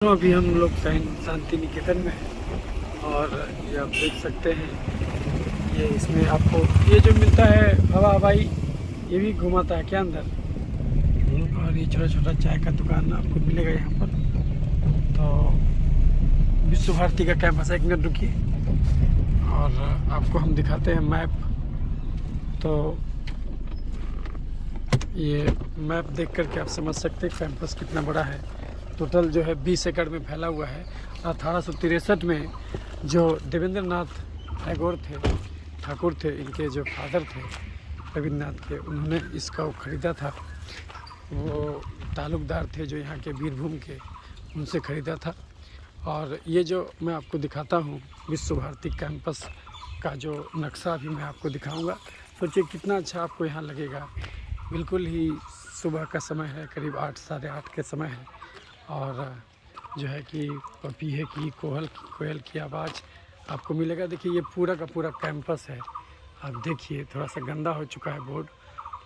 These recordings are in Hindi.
तो अभी हम लोग शांति निकेतन में हैं और ये आप देख सकते हैं। ये इसमें आपको ये जो मिलता है हवा हवाई ये भी घुमाता है क्या अंदर। और ये छोटा छोटा चाय का दुकान आपको मिलेगा यहाँ पर। तो विश्व भारती का कैंपस है, एक मिनट रुकिए और आपको हम दिखाते हैं मैप। तो ये मैप देख करके आप समझ सकते हैं कैंपस कितना बड़ा है। टोटल जो है 20 एकड़ में फैला हुआ है। 1863 में जो देवेंद्र नाथ ठाकुर थे, इनके जो फादर थे रविन्द्रनाथ के, उन्होंने इसका वो ख़रीदा था। वो ताल्लुकदार थे जो यहाँ के बीरभूम के, उनसे ख़रीदा था। और ये जो मैं आपको दिखाता हूँ विश्व भारती कैंपस का जो नक्शा अभी मैं आपको दिखाऊंगा, सोचिए कितना अच्छा आपको यहाँ लगेगा। बिल्कुल ही सुबह का समय है, करीब 8 साढ़े 8 के समय है और जो है कि पपीहे की कोयल की आवाज़ आपको मिलेगा। देखिए ये पूरा का पूरा कैंपस है। आप देखिए थोड़ा सा गंदा हो चुका है बोर्ड,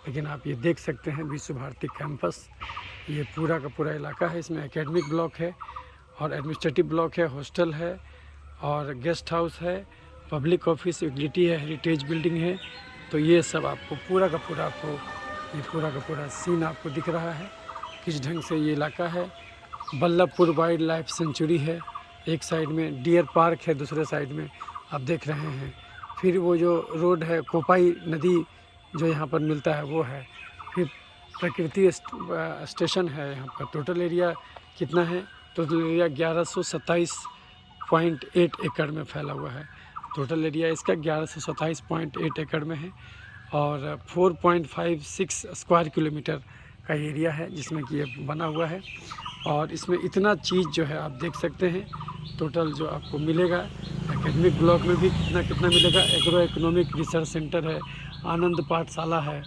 लेकिन आप ये देख सकते हैं विश्व भारती कैंपस। ये पूरा का पूरा इलाका है। इसमें एकेडमिक ब्लॉक है और एडमिनिस्ट्रेटिव ब्लॉक है, हॉस्टल है और गेस्ट हाउस है, पब्लिक ऑफिस, यूटिलिटी है, हेरिटेज बिल्डिंग है। तो ये सब आपको पूरा का पूरा सीन आपको दिख रहा है किस ढंग से ये इलाका है। बल्लभपुर वाइल्ड लाइफ सेंचुरी है, एक साइड में डियर पार्क है, दूसरे साइड में आप देख रहे हैं। फिर वो जो रोड है, कोपाई नदी जो यहाँ पर मिलता है वो है। फिर प्रकृति स्टेशन है यहाँ पर। टोटल एरिया कितना है? टोटल एरिया 1127.8 एकड़ में फैला हुआ है। टोटल एरिया इसका 1127.8 एकड़ में है और 4.56 स्क्वायर किलोमीटर का एरिया है जिसमें कि ये बना हुआ है। और इसमें इतना चीज़ जो है आप देख सकते हैं। टोटल जो आपको मिलेगा एकेडमिक ब्लॉक में भी कितना मिलेगा। एग्रो इकोनॉमिक रिसर्च सेंटर है, आनंद पाठशाला है,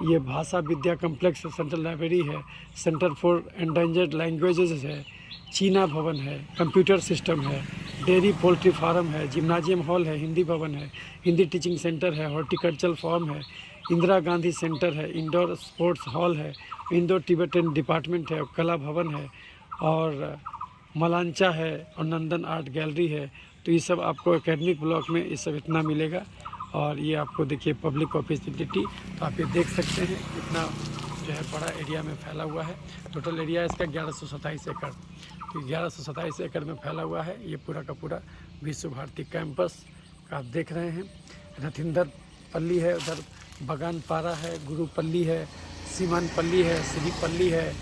ये भाषा विद्या कम्प्लेक्स सेंट्रल लाइब्रेरी है, सेंटर फॉर एंडेंजर्ड लैंग्वेजेस है, चीना भवन है, कंप्यूटर सिस्टम है, डेयरी पोल्ट्री फार्म है, जिम्नाजियम हॉल है, हिंदी भवन है, हिंदी टीचिंग सेंटर है, हॉर्टिकल्चरल फार्म है, इंदिरा गांधी सेंटर है, इंडोर स्पोर्ट्स हॉल है, इंडो तिब्बतन डिपार्टमेंट है, कला भवन है और मलांचा है और नंदन आर्ट गैलरी है। तो ये सब आपको एकेडमिक ब्लॉक में ये सब इतना मिलेगा। और ये आपको देखिए पब्लिक ऑफिस फैसिलिटी, तो आप ये देख सकते हैं इतना जो है बड़ा एरिया में फैला हुआ है। टोटल एरिया इसका 1127 एकड़। तो 1127 एकड़ में फैला हुआ है ये पूरा का पूरा विश्व भारती कैंपस का आप देख रहे हैं। रथिंदर पल्ली है, उधर बगानपारा है, गुरुपल्ली है, सीमानपल्ली है, श्रीपल्ली है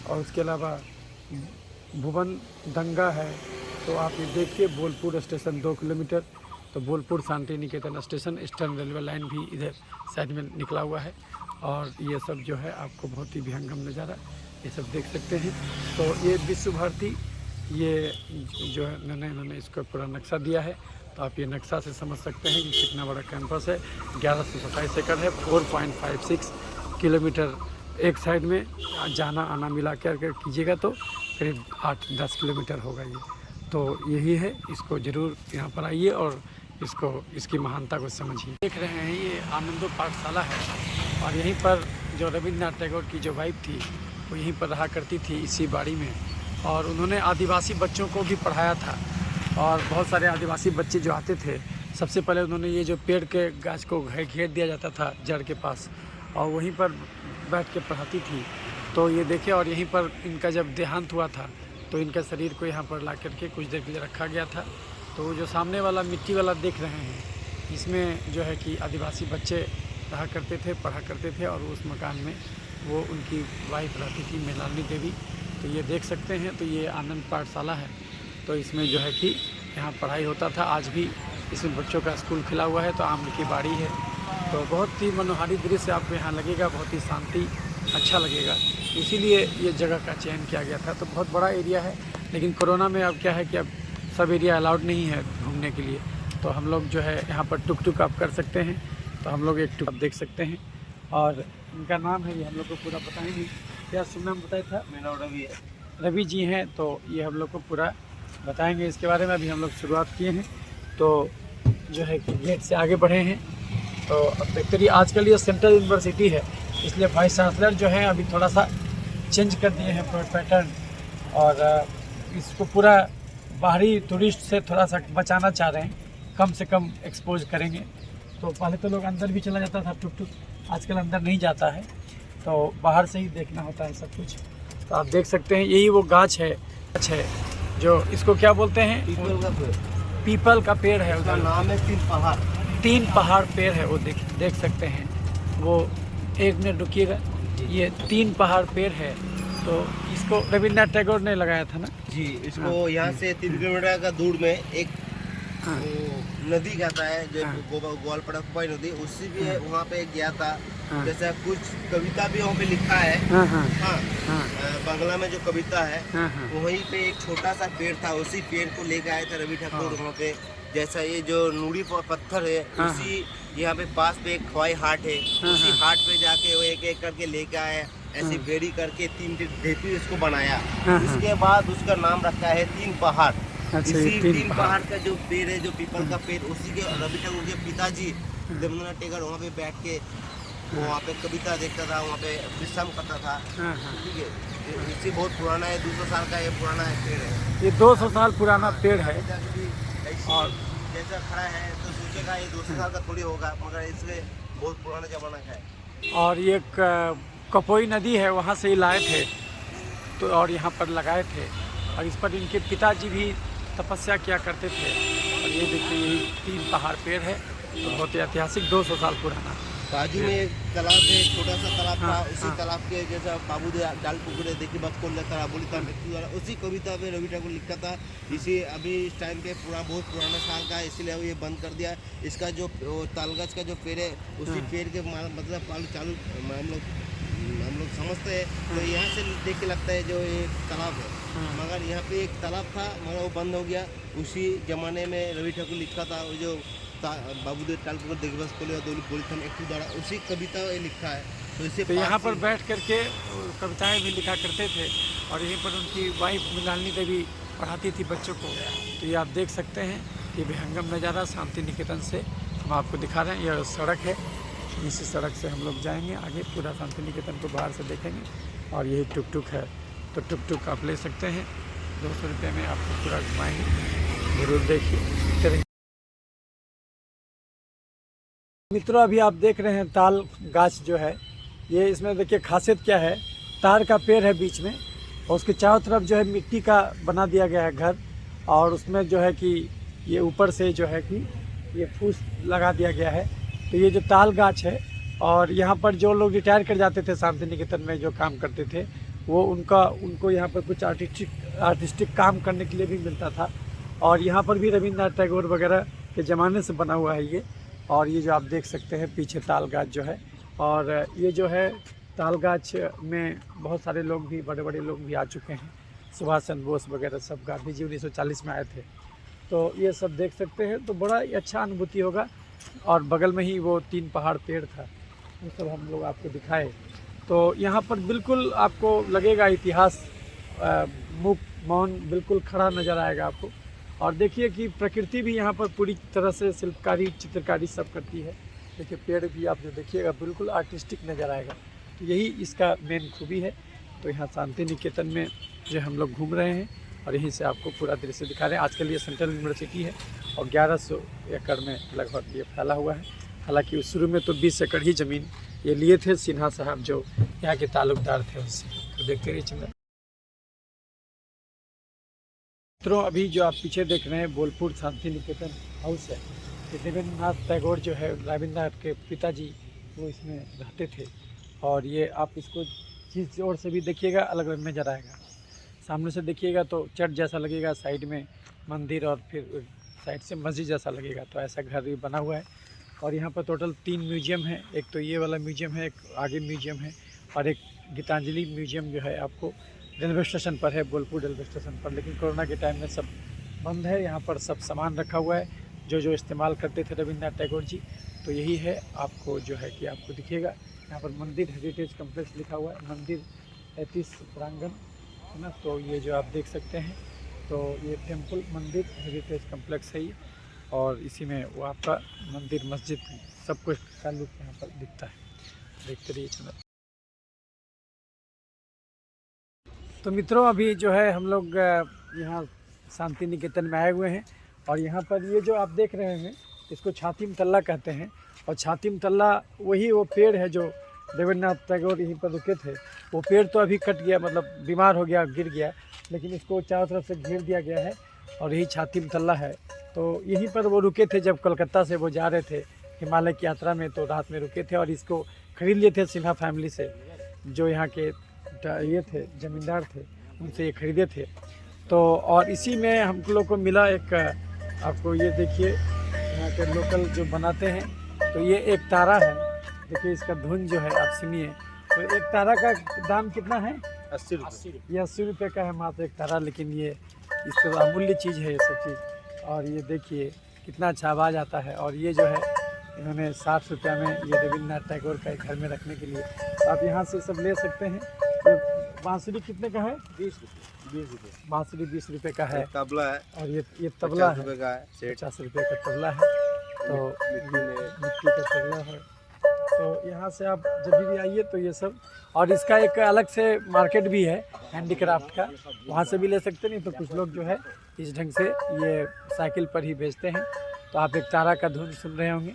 और उसके अलावा भुवन दंगा है। तो आप ये देखिए बोलपुर स्टेशन 2 किलोमीटर, तो Bolpur Shanti Niketan station, eastern railway line भी इधर साइड में निकला हुआ है। और ये सब जो है आपको बहुत ही विहंगम नज़ारा ये सब देख सकते हैं। तो ये विश्व भारती ये जो है इन्होंने इसका पूरा नक्शा दिया है। तो आप ये नक्शा से समझ सकते हैं कि कितना बड़ा कैंपस है। 1127 एकड़ है, 4.56 किलोमीटर एक साइड में जाना आना मिला कर कीजिएगा तो करीब 8-10 किलोमीटर होगा ये। तो यही है, इसको ज़रूर यहाँ पर आइए और इसकी महानता को समझिए। देख रहे हैं ये आनंदो पाठशाला है और यहीं पर जो रविन्द्रनाथ टैगोर की जो वाइफ थी वो यहीं पर रहा करती थी इसी बाड़ी में। और उन्होंने आदिवासी बच्चों को भी पढ़ाया था और बहुत सारे आदिवासी बच्चे जो आते थे, सबसे पहले उन्होंने ये जो पेड़ के गाछ को घेर दिया जाता था जड़ के पास और वहीं पर बैठ के पढ़ाती थी। तो ये देखे और यहीं पर इनका जब देहांत हुआ था तो इनका शरीर को यहाँ पर ला करके कुछ देर के लिए रखा गया था। तो जो सामने वाला मिट्टी वाला देख रहे हैं, इसमें जो है कि आदिवासी बच्चे रहा करते थे, पढ़ा करते थे और उस मकान में वो उनकी वाइफ रहती थी मृणालिनी देवी। तो ये देख सकते हैं, तो ये आनंद पाठशाला है। तो इसमें जो है कि यहाँ पढ़ाई होता था। आज भी इसमें बच्चों का स्कूल खिला हुआ है। तो आम की बाड़ी है, तो बहुत ही मनोहारी दृश्य आपको यहाँ लगेगा, बहुत ही शांति अच्छा लगेगा। इसीलिए ये जगह का चयन किया गया था। तो बहुत बड़ा एरिया है, लेकिन कोरोना में अब क्या है कि अब सब एरिया अलाउड नहीं है घूमने के लिए। तो हम लोग जो है यहाँ पर टुक आप कर सकते हैं। तो हम लोग एक टुक देख सकते हैं और इनका नाम है, ये हम लोग को पूरा पता ही नहीं क्या शुभ नाम बताया था। मेरा रवि है। रवि जी हैं, तो ये हम लोग को पूरा बताएंगे इसके बारे में। अभी हम लोग शुरुआत किए हैं, तो जो है कि गेट से आगे बढ़े हैं। तो अब देखते रहिए, आजकल ये सेंट्रल यूनिवर्सिटी है, इसलिए वाइस चांसलर जो है अभी थोड़ा सा चेंज कर दिए हैं पैटर्न। और इसको पूरा बाहरी टूरिस्ट से थोड़ा सा बचाना चाह रहे हैं, कम से कम एक्सपोज करेंगे। तो पहले तो लोग अंदर भी चला जाता था टुक टुक, आजकल अंदर नहीं जाता है, तो बाहर से ही देखना होता है सब कुछ। तो आप देख सकते हैं यही वो गाछ है जो इसको क्या बोलते हैं, पीपल का पेड़ है, उसका नाम है तीन पहाड़ पेड़ है वो देख सकते हैं। वो एक मिनट रुकिएगा, ये 3 पहाड़ पेड़ है। तो इसको रविन्द्रनाथ टैगोर ने लगाया था ना जी। इसको यहाँ से 3 किलोमीटर का दूर में एक नदी जाता है जो ग्वालपाड़ा कुपाई नदी, उससे भी वहाँ पे गया था। जैसे कुछ कविता भी वहाँ पे लिखा है। बांग्ला में जो कविता है वहीं पे एक छोटा सा पेड़ था, उसी पेड़ को लेकर आए थे रवि ठाकुर वहाँ पे। जैसा ये जो नूड़ी पत्थर है उसी यहाँ पे पास पे एक खवाई हाट है, उसी हाट पे जाके वो एक एक करके लेके आए, ऐसी बेड़ी करके 3 ढेपी उसको बनाया। उसके बाद उसका नाम रखा है 3 पहाड़। इसी 3 पहाड़ का जो पेड़ है, जो पीपल का पेड़, उसी के रवि ठाकुर के पिताजी रविन्द्रनाथ टैगोर वहाँ पे बैठ के वहाँ पे कविता देखता था, वहाँ पे विश्राम करता था। ठीक है, इसी बहुत पुराना है, 200 साल का ये पुराना पेड़ है। ये 200 साल पुराना पेड़ है। और जैसा खड़ा है तो सोचेगा ये 200 साल का थोड़ी होगा, मगर इससे बहुत पुराना जमाना का है। और ये कपोई नदी है, वहाँ से ही लाए थे तो, और यहाँ पर लगाए थे। और इस पर इनके पिताजी भी तपस्या किया करते थे। और ये देखिए यही 3 पहाड़ पेड़ है, तो बहुत ही ऐतिहासिक 200 साल पुराना। बाजू में एक तालाब है, छोटा सा तालाब था। उसी तालाब के जैसा बाबू डाल पुकुरे देखी बात को तालाब बोली था व्यक्ति द्वारा, उसी कविता में रवि ठाकुर लिखा था। इसी अभी इस टाइम पे बहुत पुराना साल का है, इसीलिए ये बंद कर दिया। इसका जो तालगज का जो पेड़ है, उसी पेड़ के मतलब चालू हम लोग समझते हैं। तो यहाँ से देख के लगता है जो ये तालाब है, मगर यहाँ पे एक तालाब था मगर वो बंद हो गया। उसी जमाने में रवि ठाकुर लिखा था, वो जो बाबूदेव टालपुर दिग्वस बोलथन एक द्वारा उसी कविता ये लिखा है। तो इसे तो यहाँ पर बैठ करके कविताएं भी लिखा करते थे, और यहीं पर उनकी वाइफ मृणालिनी देवी पढ़ाती थी बच्चों को। तो ये आप देख सकते हैं, ये विहंगम नज़ारा शांति निकेतन से हम आपको दिखा रहे हैं। यह सड़क है, इसी सड़क से हम लोग जाएंगे आगे, पूरा शांति निकेतन को बाहर से देखेंगे। और यही टुक टुक है, तो टुक टुक आप ले सकते हैं, 200 रुपये में आपको पूरा घुमाएंगे, ज़रूर देखिए। मित्रों, अभी आप देख रहे हैं ताल गाछ जो है, ये इसमें देखिए खासियत क्या है, तार का पेड़ है बीच में, और उसके चारों तरफ जो है मिट्टी का बना दिया गया है घर, और उसमें जो है कि ये ऊपर से जो है कि ये फूस लगा दिया गया है। तो ये जो ताल गाछ है, और यहाँ पर जो लोग रिटायर कर जाते थे शांति निकेतन में जो काम करते थे, वो उनको यहाँ पर कुछ आर्टिस्टिक काम करने के लिए भी मिलता था। और यहाँ पर भी रविन्द्रनाथ टैगोर वगैरह के ज़माने से बना हुआ है ये। और ये जो आप देख सकते हैं पीछे ताल गाछ जो है, और ये जो है ताल गाछ में बहुत सारे लोग भी, बड़े बड़े लोग भी आ चुके हैं, सुभाष चंद्र बोस वगैरह सब, गांधी जी 1940 में आए थे। तो ये सब देख सकते हैं, तो बड़ा ही अच्छा अनुभूति होगा। और बगल में ही वो 3 पहाड़ पेड़ था, वो सब हम लोग आपको दिखाए। तो यहाँ पर बिल्कुल आपको लगेगा इतिहास मौन बिल्कुल खड़ा नज़र आएगा आपको। और देखिए कि प्रकृति भी यहाँ पर पूरी तरह से शिल्पकारी, चित्रकारी सब करती है। देखिए पेड़ भी आप जो देखिएगा बिल्कुल आर्टिस्टिक नज़र आएगा। तो यही इसका मेन खूबी है। तो यहाँ शांति निकेतन में जो हम लोग घूम रहे हैं, और यहीं से आपको पूरा दृश्य दिखा रहे हैं। आजकल ये सेंट्रल यूनिवर्सिटी है, और 1100 एकड़ में लगभग ये फैला हुआ है। हालांकि शुरू में तो 20 एकड़ ही ज़मीन ये लिए थे सिन्हा साहब, जो यहाँ के ताल्लुकदार थे उनसे। तो देखते रहिए चंद्र। मित्रों, अभी जो आप पीछे देख रहे हैं बोलपुर शांति निकेतन हाउस है। रविन्द्रनाथ टैगोर जो है, रविन्द्रनाथ के पिताजी, वो इसमें रहते थे। और ये आप इसको जिस ओर से भी देखिएगा अलग अलग नज़र आएगा। सामने से देखिएगा तो चर्च जैसा लगेगा, साइड में मंदिर, और फिर साइड से मस्जिद जैसा लगेगा। तो ऐसा घर भी बना हुआ है। और यहाँ पर टोटल 3 म्यूजियम है। एक तो ये वाला म्यूजियम है, एक आगे म्यूजियम है, और एक गीतांजलि म्यूजियम जो है आपको रेलवे स्टेशन पर है, बोलपुर रेलवे स्टेशन पर। लेकिन कोरोना के टाइम में सब बंद है। यहाँ पर सब सामान रखा हुआ है जो इस्तेमाल करते थे रविन्द्रनाथ टैगोर जी। तो यही है, आपको जो है कि आपको दिखेगा यहाँ पर मंदिर हेरिटेज कम्प्लेक्स लिखा हुआ है, मंदिर 33 प्रांगण है ना। तो ये जो आप देख सकते हैं, तो ये टेम्पल मंदिर हेरिटेज कम्प्लेक्स है ये, और इसी में वो आपका मंदिर, मस्जिद, सब कुछ का लुक यहाँ पर दिखता है। देखते रहिए। तो मित्रों, अभी जो है हम लोग यहाँ शांति निकेतन में आए हुए हैं। और यहाँ पर ये जो आप देख रहे हैं इसको छातिम तल्ला कहते हैं। और छातिम तल्ला वही वो पेड़ है जो देवेंद्रनाथ टैगोर यहीं पर रुके थे। वो पेड़ तो अभी कट गया, मतलब बीमार हो गया, गिर गया, लेकिन इसको चारों तरफ से घेर दिया गया है और यही छातिम तल्ला है। तो यहीं पर वो रुके थे जब कलकत्ता से वो जा रहे थे हिमालय की यात्रा में, तो रात में रुके थे और इसको खरीद लिए थे सिन्हा फैमिली से, जो यहाँ के ये थे ज़मींदार थे, उनसे ये खरीदे थे। तो और इसी में हम लोग को मिला एक, आपको ये देखिए यहाँ के लोकल जो बनाते हैं, तो ये एक तारा है, देखिए इसका धुन जो है आप सुनिए। तो एक तारा का दाम कितना है? 80 रुपये। ये 80 रुपये का है मात्र एक तारा, लेकिन ये इससे अमूल्य चीज़ है ये सब चीज़। और ये देखिए कितना अच्छा आवाज़ आता है। और ये जो है इन्होंने 60 रुपये में ये रविंद्रनाथ टैगोर का घर में रखने के लिए, तो आप यहाँ से सब ले सकते हैं। ये बांसुरी कितने का है? 20 रुपये। बांसुरी 20 रुपये का है। तबला है और ये तबला है, 50 रुपये का है। 50 रुपये का तबला है। तो मिट्टी का तबला है। तो यहाँ से आप जब भी आइए तो ये सब, और इसका एक अलग से मार्केट भी है हैंडीक्राफ्ट का, वहाँ से भी ले सकते। नहीं तो कुछ लोग जो है इस ढंग से ये साइकिल पर ही बेचते हैं। तो आप एक तारा का धुन सुन रहे होंगे,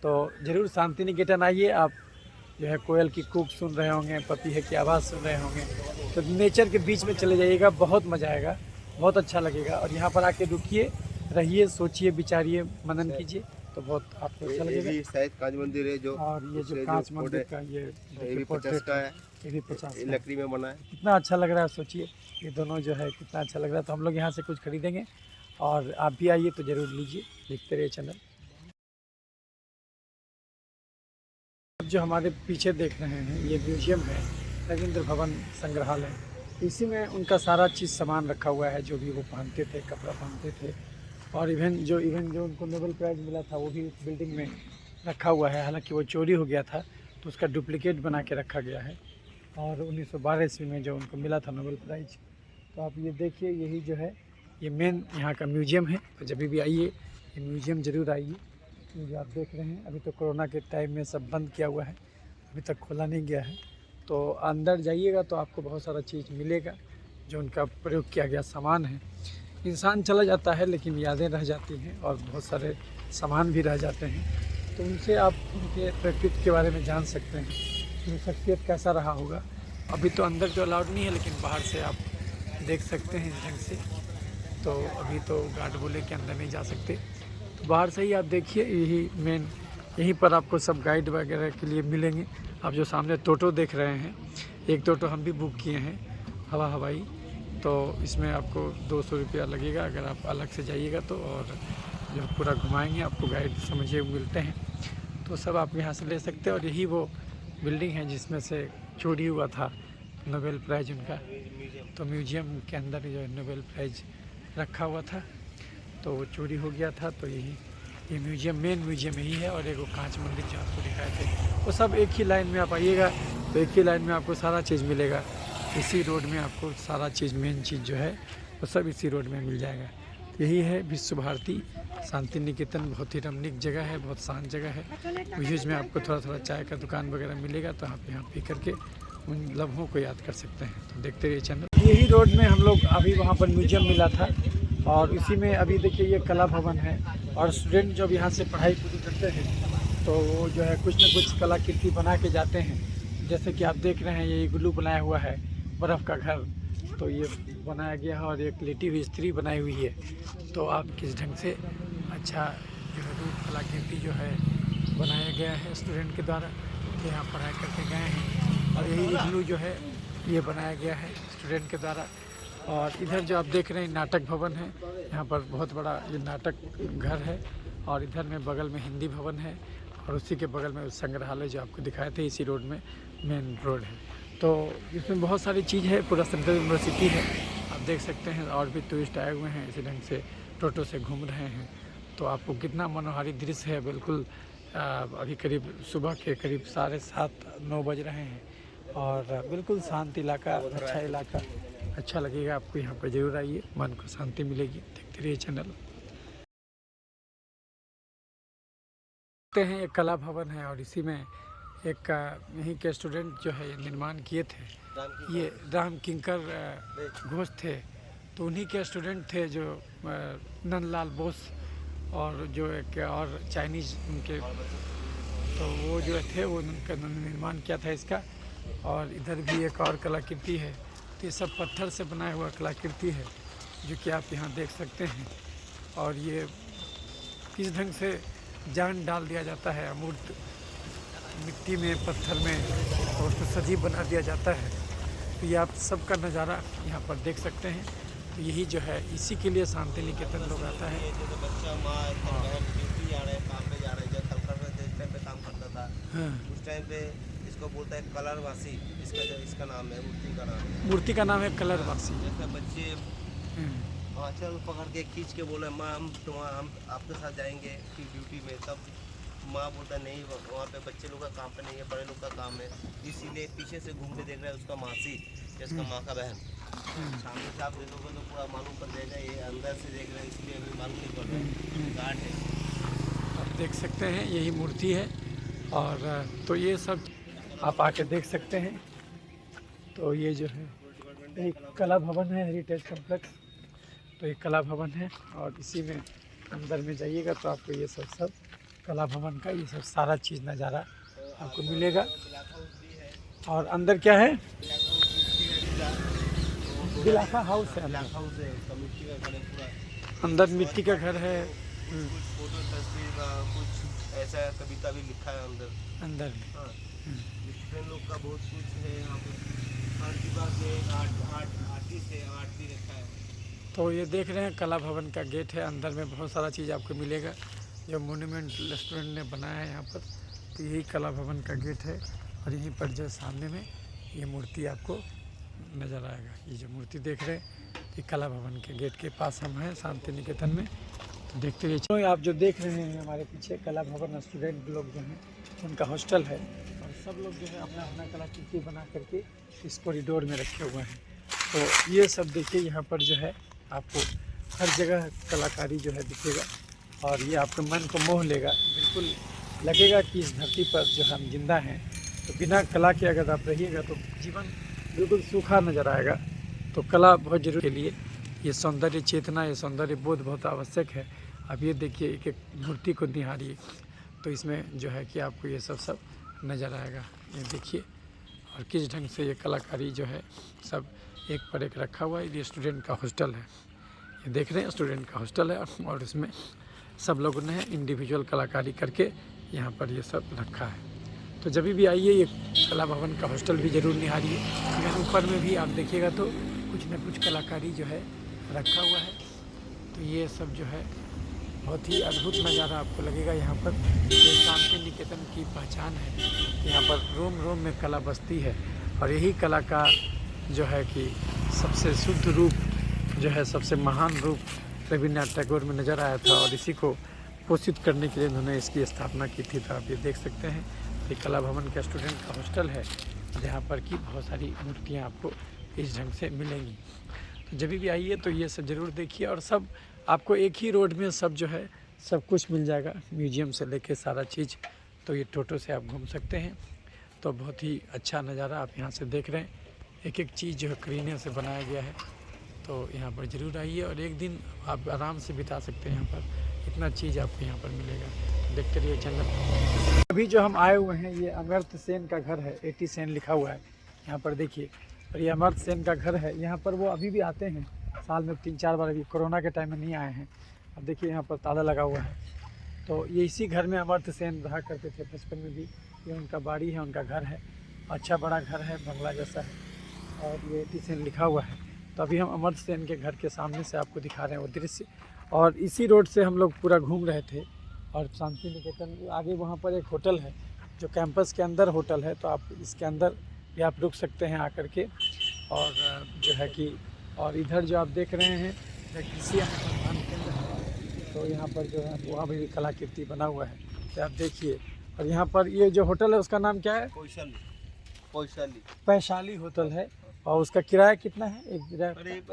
तो ज़रूर शांति निकेतन आइए। आप जो है कोयल की कूक सुन रहे होंगे, पपीहे की आवाज़ सुन रहे होंगे, तो नेचर के बीच में चले जाइएगा, बहुत मज़ा आएगा, बहुत अच्छा लगेगा। और यहाँ पर आके रुकिए, रहिए, सोचिए, विचारिए, मनन कीजिए, तो बहुत आपको अच्छा लगेगा। ये शायद कांच मंदिर है जो, और ये जो कांच मंदिर का ये भी 50 का है, ये भी 50 ये का। लकड़ी में बना है। कितना अच्छा लग रहा है, सोचिए ये दोनों जो है कितना अच्छा लग रहा है। तो हम लोग यहाँ से कुछ खरीदेंगे और आप भी आइए तो ज़रूर लीजिए, देखते रहिए चैनल। अब जो हमारे पीछे देख रहे हैं ये म्यूजियम है, रविंद्र भवन संग्रहालय। इसी में उनका सारा चीज़ सामान रखा हुआ है, जो भी वो पहनते थे, कपड़ा पहनते थे। और इवन जो उनको नोबेल प्राइज़ मिला था वो भी उस बिल्डिंग में रखा हुआ है। हालांकि वो चोरी हो गया था तो उसका डुप्लीकेट बना के रखा गया है। और 1912 ईस्वी में जो उनको मिला था नोबेल प्राइज़। तो आप ये देखिए, यही जो है ये मेन यहाँ का म्यूजियम है। तो जब भी आइए ये म्यूजियम ज़रूर आइए। ये जो आप देख रहे हैं अभी तो कोरोना के टाइम में सब बंद किया हुआ है, अभी तक खोला नहीं गया है। तो अंदर जाइएगा तो आपको बहुत सारा चीज़ मिलेगा जो उनका प्रयोग किया गया सामान है। इंसान चला जाता है लेकिन यादें रह जाती हैं और बहुत सारे सामान भी रह जाते हैं। तो उनसे आप उनके प्रकृति के बारे में जान सकते हैं, उनकी शख्सियत कैसा रहा होगा। अभी तो अंदर तो अलाउड नहीं है, लेकिन बाहर से आप देख सकते हैं इस ढंग से। तो अभी तो गार्ड बोले कि अंदर नहीं जा सकते, तो बाहर से ही आप देखिए। यही मेन, यहीं पर आपको सब गाइड वगैरह के लिए मिलेंगे। आप जो सामने टोटो देख रहे हैं, एक टोटो हम भी बुक किए हैं हवाई, तो इसमें आपको 200 रुपया लगेगा अगर आप अलग से जाइएगा तो। और जो पूरा घुमाएंगे आपको गाइड समझिए मिलते हैं, तो सब आप यहाँ से ले सकते हैं। और यही वो बिल्डिंग है जिसमें से चोरी हुआ था नोबेल प्राइज़ उनका। तो म्यूजियम के अंदर जो नोबेल प्राइज़ रखा हुआ था तो वो चोरी हो गया था। तो ये म्यूजियम, मेन म्यूजियम यही है। और एक वो कांच मंदिर जो आपको दिखाए थे, वो सब एक ही लाइन में आप आइएगा तो एक ही लाइन में आपको सारा चीज़ मिलेगा। इसी रोड में आपको सारा चीज़, मेन चीज़ जो है वो सब इसी रोड में मिल जाएगा। यही है विश्व भारती शांति निकेतन। बहुत ही रमणीक जगह है, बहुत शांत जगह है। बीच में आपको थोड़ा थोड़ा चाय का दुकान वगैरह मिलेगा, तो आप यहाँ पी करके उन लम्हों को याद कर सकते हैं। तो देखते रहिए चैनल। यही रोड में हम लोग अभी वहाँ पर म्यूजियम मिला था, और इसी में अभी देखिए ये कला भवन है। और स्टूडेंट जब यहाँ से पढ़ाई पूरी करते हैं तो वो जो है कुछ न कुछ कलाकृति बना के जाते हैं। जैसे कि आप देख रहे हैं ये इग्लू बनाया हुआ है, बर्फ़ का घर, तो ये बनाया गया है। और एक लेटी हुई स्त्री बनाई हुई है। तो आप किस ढंग से अच्छा जो है रूप कलाकृति जो है बनाया गया है स्टूडेंट के द्वारा, यहाँ पढ़ाई करके गए हैं। और यही इग्लू जो है ये बनाया गया है स्टूडेंट के द्वारा। और इधर जो आप देख रहे हैं नाटक भवन है, यहाँ पर बहुत बड़ा ये नाटक घर है। और इधर में बगल में हिंदी भवन है, और उसी के बगल में संग्रहालय जो आपको दिखाए थे इसी रोड में मेन रोड है। तो इसमें बहुत सारी चीज़ है, पूरा सेंट्रल यूनिवर्सिटी है, आप देख सकते हैं। और भी टूरिस्ट आए हुए हैं, इसी ढंग से टोटो से घूम रहे हैं। तो आपको कितना मनोहारी दृश्य है। बिल्कुल अभी करीब सुबह के करीब 7:30-9 बज रहे हैं, और बिल्कुल शांत इलाका, अच्छा इलाका, अच्छा लगेगा आपको। यहाँ पर ज़रूर आइए, मन को शांति मिलेगी। देखते रहिए चैनल। देखते हैं एक कला भवन है, और इसी में एक यहीं के स्टूडेंट जो है ये निर्माण किए थे। ये राम किंकर घोष थे। तो उन्हीं के स्टूडेंट थे जो नंदलाल बोस और जो एक और चाइनीज़ उनके, तो वो जो थे वो उनका निर्माण किया था इसका। और इधर भी एक और कलाकृति है, तो ये सब पत्थर से बनाया हुआ कलाकृति है जो कि आप यहाँ देख सकते हैं। और ये किस ढंग से जान डाल दिया जाता है अमूर्त मिट्टी में, पत्थर में, और उसको सजीव बना दिया जाता है। तो ये आप सबका नज़ारा यहाँ पर देख सकते हैं। तो यही जो है, इसी के लिए शांति निकेतन लोग आता है। ये जो बच्चा माँ बहन ड्यूटी जा रहे हैं, काम पे जा रहे हैं, जब कलकत्ता में इस टाइम पे काम करता था, हाँ, उस टाइम पे इसको बोलता है कलरवासी, इसका नाम है, मूर्ति का नाम है। मूर्ति का नाम है कलरवासी। जैसे बच्चे हम्म, आंचल पकड़ के खींच के बोले माँ हम आपके साथ जाएंगे कि ड्यूटी में, तब माँ बोलता नहीं वहाँ पे बच्चे लोग का काम पे नहीं है, बड़े लोग का काम है, इसीलिए पीछे से घूम के देख रहा है उसका मासी, इसका माँ का बहन। सामने से आप देखोगे तो पूरा मालूम पड़ जाएगा, ये अंदर से देख रहे हैं इसलिए अभी मालूम नहीं पड़ रहा है, गार्ड है। आप देख सकते हैं यही मूर्ति है। और तो ये सब आप आके देख सकते हैं। तो ये जो है एक कला भवन है, हेरिटेज कॉम्प्लेक्स। तो ये कला भवन है और इसी में अंदर में जाइएगा तो आपको ये सब कला भवन का ये सब सारा चीज़ नज़ारा आपको मिलेगा। और अंदर क्या है, बिलाखा हाउस है, हाउस है उसका, मिट्टी का घर है पूरा, अंदर मिट्टी का घर है। कुछ फोटो तस्वीर का कुछ ऐसा कविता भी लिखा है अंदर। अंदर में हाँ, स्टूडेंट लोग का बहुत कुछ है यहाँ पे, हर विभाग में आर्टिस्ट है, आर्ट भी रखा है। तो ये देख रहे हैं कला भवन का गेट है, अंदर में बहुत सारा चीज़ आपको मिलेगा जो मोन्यूमेंट रेस्टोरेंट ने बनाया है यहाँ पर। तो यही कला भवन का गेट है और यहीं पर जो सामने में ये मूर्ति आपको नज़र आएगा। ये जो मूर्ति देख रहे हैं ये कला भवन के गेट के पास हम हैं शांति निकेतन में। तो देखते रहिए। तो आप जो देख रहे हैं हमारे पीछे कला भवन स्टूडेंट लोग जो हैं उनका हॉस्टल है और सब लोग जो है अपना अपना कलाकृति बना करके इस कॉरिडोर में रखे हुए हैं। तो ये सब देखिए, यहाँ पर जो है आपको हर जगह कलाकारी जो है दिखेगा और ये आपके मन को मोह लेगा। बिल्कुल लगेगा कि इस धरती पर जो हम जिंदा हैं। तो बिना कला के अगर आप रहिएगा तो जीवन बिल्कुल सूखा नज़र आएगा। तो कला बहुत जरूरी के लिए ये सौंदर्य चेतना, ये सौंदर्य बोध बहुत आवश्यक है। आप ये देखिए एक एक मूर्ति को निहारिए तो इसमें जो है कि आपको ये सब नज़र आएगा। ये देखिए और किस ढंग से ये कलाकारी जो है सब एक पर एक रखा हुआ है। ये स्टूडेंट का हॉस्टल है, ये देख रहे हैं स्टूडेंट का हॉस्टल है और इसमें सब लोगों ने इंडिविजुअल कलाकारी करके यहाँ पर ये सब रखा है। तो जब भी आइए ये कला भवन का हॉस्टल भी ज़रूर निहारिए। अगर ऊपर में भी आप देखिएगा तो कुछ न कुछ कलाकारी जो है रखा हुआ है। तो ये सब जो है बहुत ही अद्भुत नज़ारा आपको लगेगा यहाँ पर। ये शांति निकेतन की पहचान है। यहाँ पर रोम रोम में कला बसती है और यही कला का जो है कि सबसे शुद्ध रूप जो है, सबसे महान रूप रविन्द्रनाथ टैगोर में नज़र आया था और इसी को पोषित करने के लिए उन्होंने इसकी स्थापना की थी। तो आप ये देख सकते हैं ये कला भवन का स्टूडेंट का हॉस्टल है जहाँ पर कि बहुत सारी मूर्तियाँ आपको इस ढंग से मिलेंगी। तो जब भी आइए तो ये सब ज़रूर देखिए और सब आपको एक ही रोड में सब जो है सब कुछ मिल जाएगा, म्यूजियम से लेके सारा चीज़। तो ये टोटो से आप घूम सकते हैं। तो बहुत ही अच्छा नज़ारा आप यहाँ से देख रहे हैं। एक एक चीज़ जो है करीने से बनाया गया है। तो यहाँ पर ज़रूर आइए और एक दिन आप आराम से बिता सकते हैं यहाँ पर। इतना चीज़ आपको यहाँ पर मिलेगा। तो देखते रहिए चैनल। अभी जो हम आए हुए हैं ये अमर्त्य सेन का घर है, 80 सेन लिखा हुआ है यहाँ पर देखिए। और ये अमर्त्य सेन का घर है। यहाँ पर वो अभी भी आते हैं साल में 3-4 बार। अभी कोरोना के टाइम में नहीं आए हैं। अब देखिए यहाँ पर ताला लगा हुआ है। तो ये इसी घर में अमर्त्य सेन रहा करते थे बचपन में भी। ये उनका बाड़ी है, उनका घर है, अच्छा बड़ा घर है, बंगला जैसा है और ये 80 सेन लिखा हुआ है। तो अभी हम अमर्त्य सेन के घर के सामने से आपको दिखा रहे हैं वो दृश्य। और इसी रोड से हम लोग पूरा घूम रहे थे और शांति निकेतन आगे वहाँ पर एक होटल है जो कैंपस के अंदर होटल है। तो आप इसके अंदर भी आप रुक सकते हैं आकर के। और जो है कि और इधर जो आप देख रहे हैं कृषि अनुसंधान केंद्र है। तो यहाँ पर जो है वहाँ भी कलाकृति बना हुआ है। तो आप देखिए। और यहाँ पर ये जो होटल है उसका नाम क्या है? वैशाली होटल है। और उसका किराया कितना है? एक करीब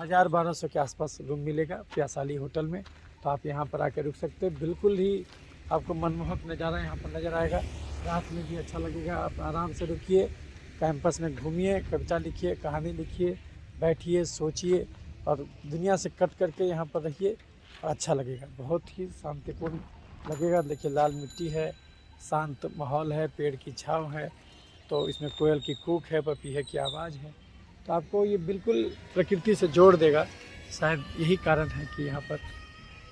1200 के आसपास रूम मिलेगा वैशाली होटल में। तो आप यहाँ पर आकर रुक सकते हैं। बिल्कुल ही आपको मनमोहक नज़ारा यहाँ पर नज़र आएगा। रात में भी अच्छा लगेगा। आप आराम से रुकिए, कैंपस में घूमिए, कविता लिखिए, कहानी लिखिए, बैठिए, सोचिए और दुनिया से कट करके यहाँ पर रहिए और अच्छा लगेगा, बहुत ही शांतिपूर्ण लगेगा। देखिए लाल मिट्टी है, शांत माहौल है, पेड़ की छाँव है, तो इसमें कोयल की कूक है, पपीहे की आवाज़ है, तो आपको ये बिल्कुल प्रकृति से जोड़ देगा। शायद यही कारण है कि यहाँ पर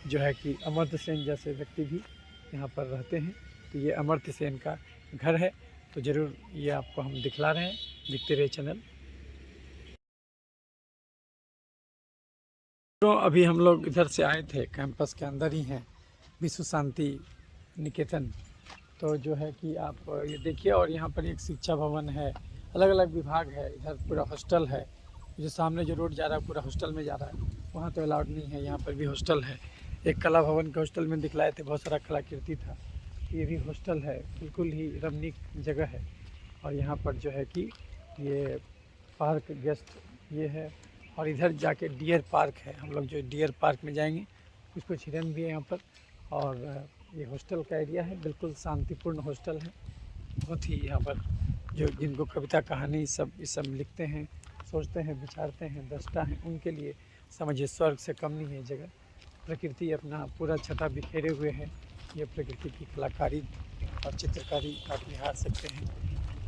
जो है कि अमर्त्य सेन जैसे व्यक्ति भी यहाँ पर रहते हैं। तो ये अमर्त्य सेन का घर है, तो ज़रूर ये आपको हम दिखला रहे हैं, देखते रहिए चैनल। तो अभी हम लोग इधर से आए थे, कैंपस के अंदर ही हैं, विश्व शांति निकेतन। तो जो है कि आप ये देखिए, और यहाँ पर एक शिक्षा भवन है, अलग अलग विभाग है, इधर पूरा हॉस्टल है। जो सामने जो रोड जा रहा है पूरा हॉस्टल में जा रहा है, वहाँ तो अलाउड नहीं है, यहाँ पर भी हॉस्टल है। एक कला भवन के हॉस्टल में दिखलाए थे, बहुत सारा कलाकृति था, ये भी हॉस्टल है, बिल्कुल ही रमणीक जगह है। और यहाँ पर जो है कि ये पार्क गेस्ट ये है, और इधर जाके डियर पार्क है, हम लोग जो डियर पार्क में जाएंगे, कुछ हिरन भी है यहाँ पर। और ये हॉस्टल का एरिया है, बिल्कुल शांतिपूर्ण हॉस्टल है, बहुत ही यहाँ पर जो जिनको कविता कहानी सब ये सब लिखते हैं, सोचते हैं, विचारते हैं, दृष्टा हैं, उनके लिए समझिए स्वर्ग से कम नहीं है जगह। प्रकृति अपना पूरा छटा बिखेरे हुए है, ये प्रकृति की कलाकारी और चित्रकारी आप निहार सकते हैं,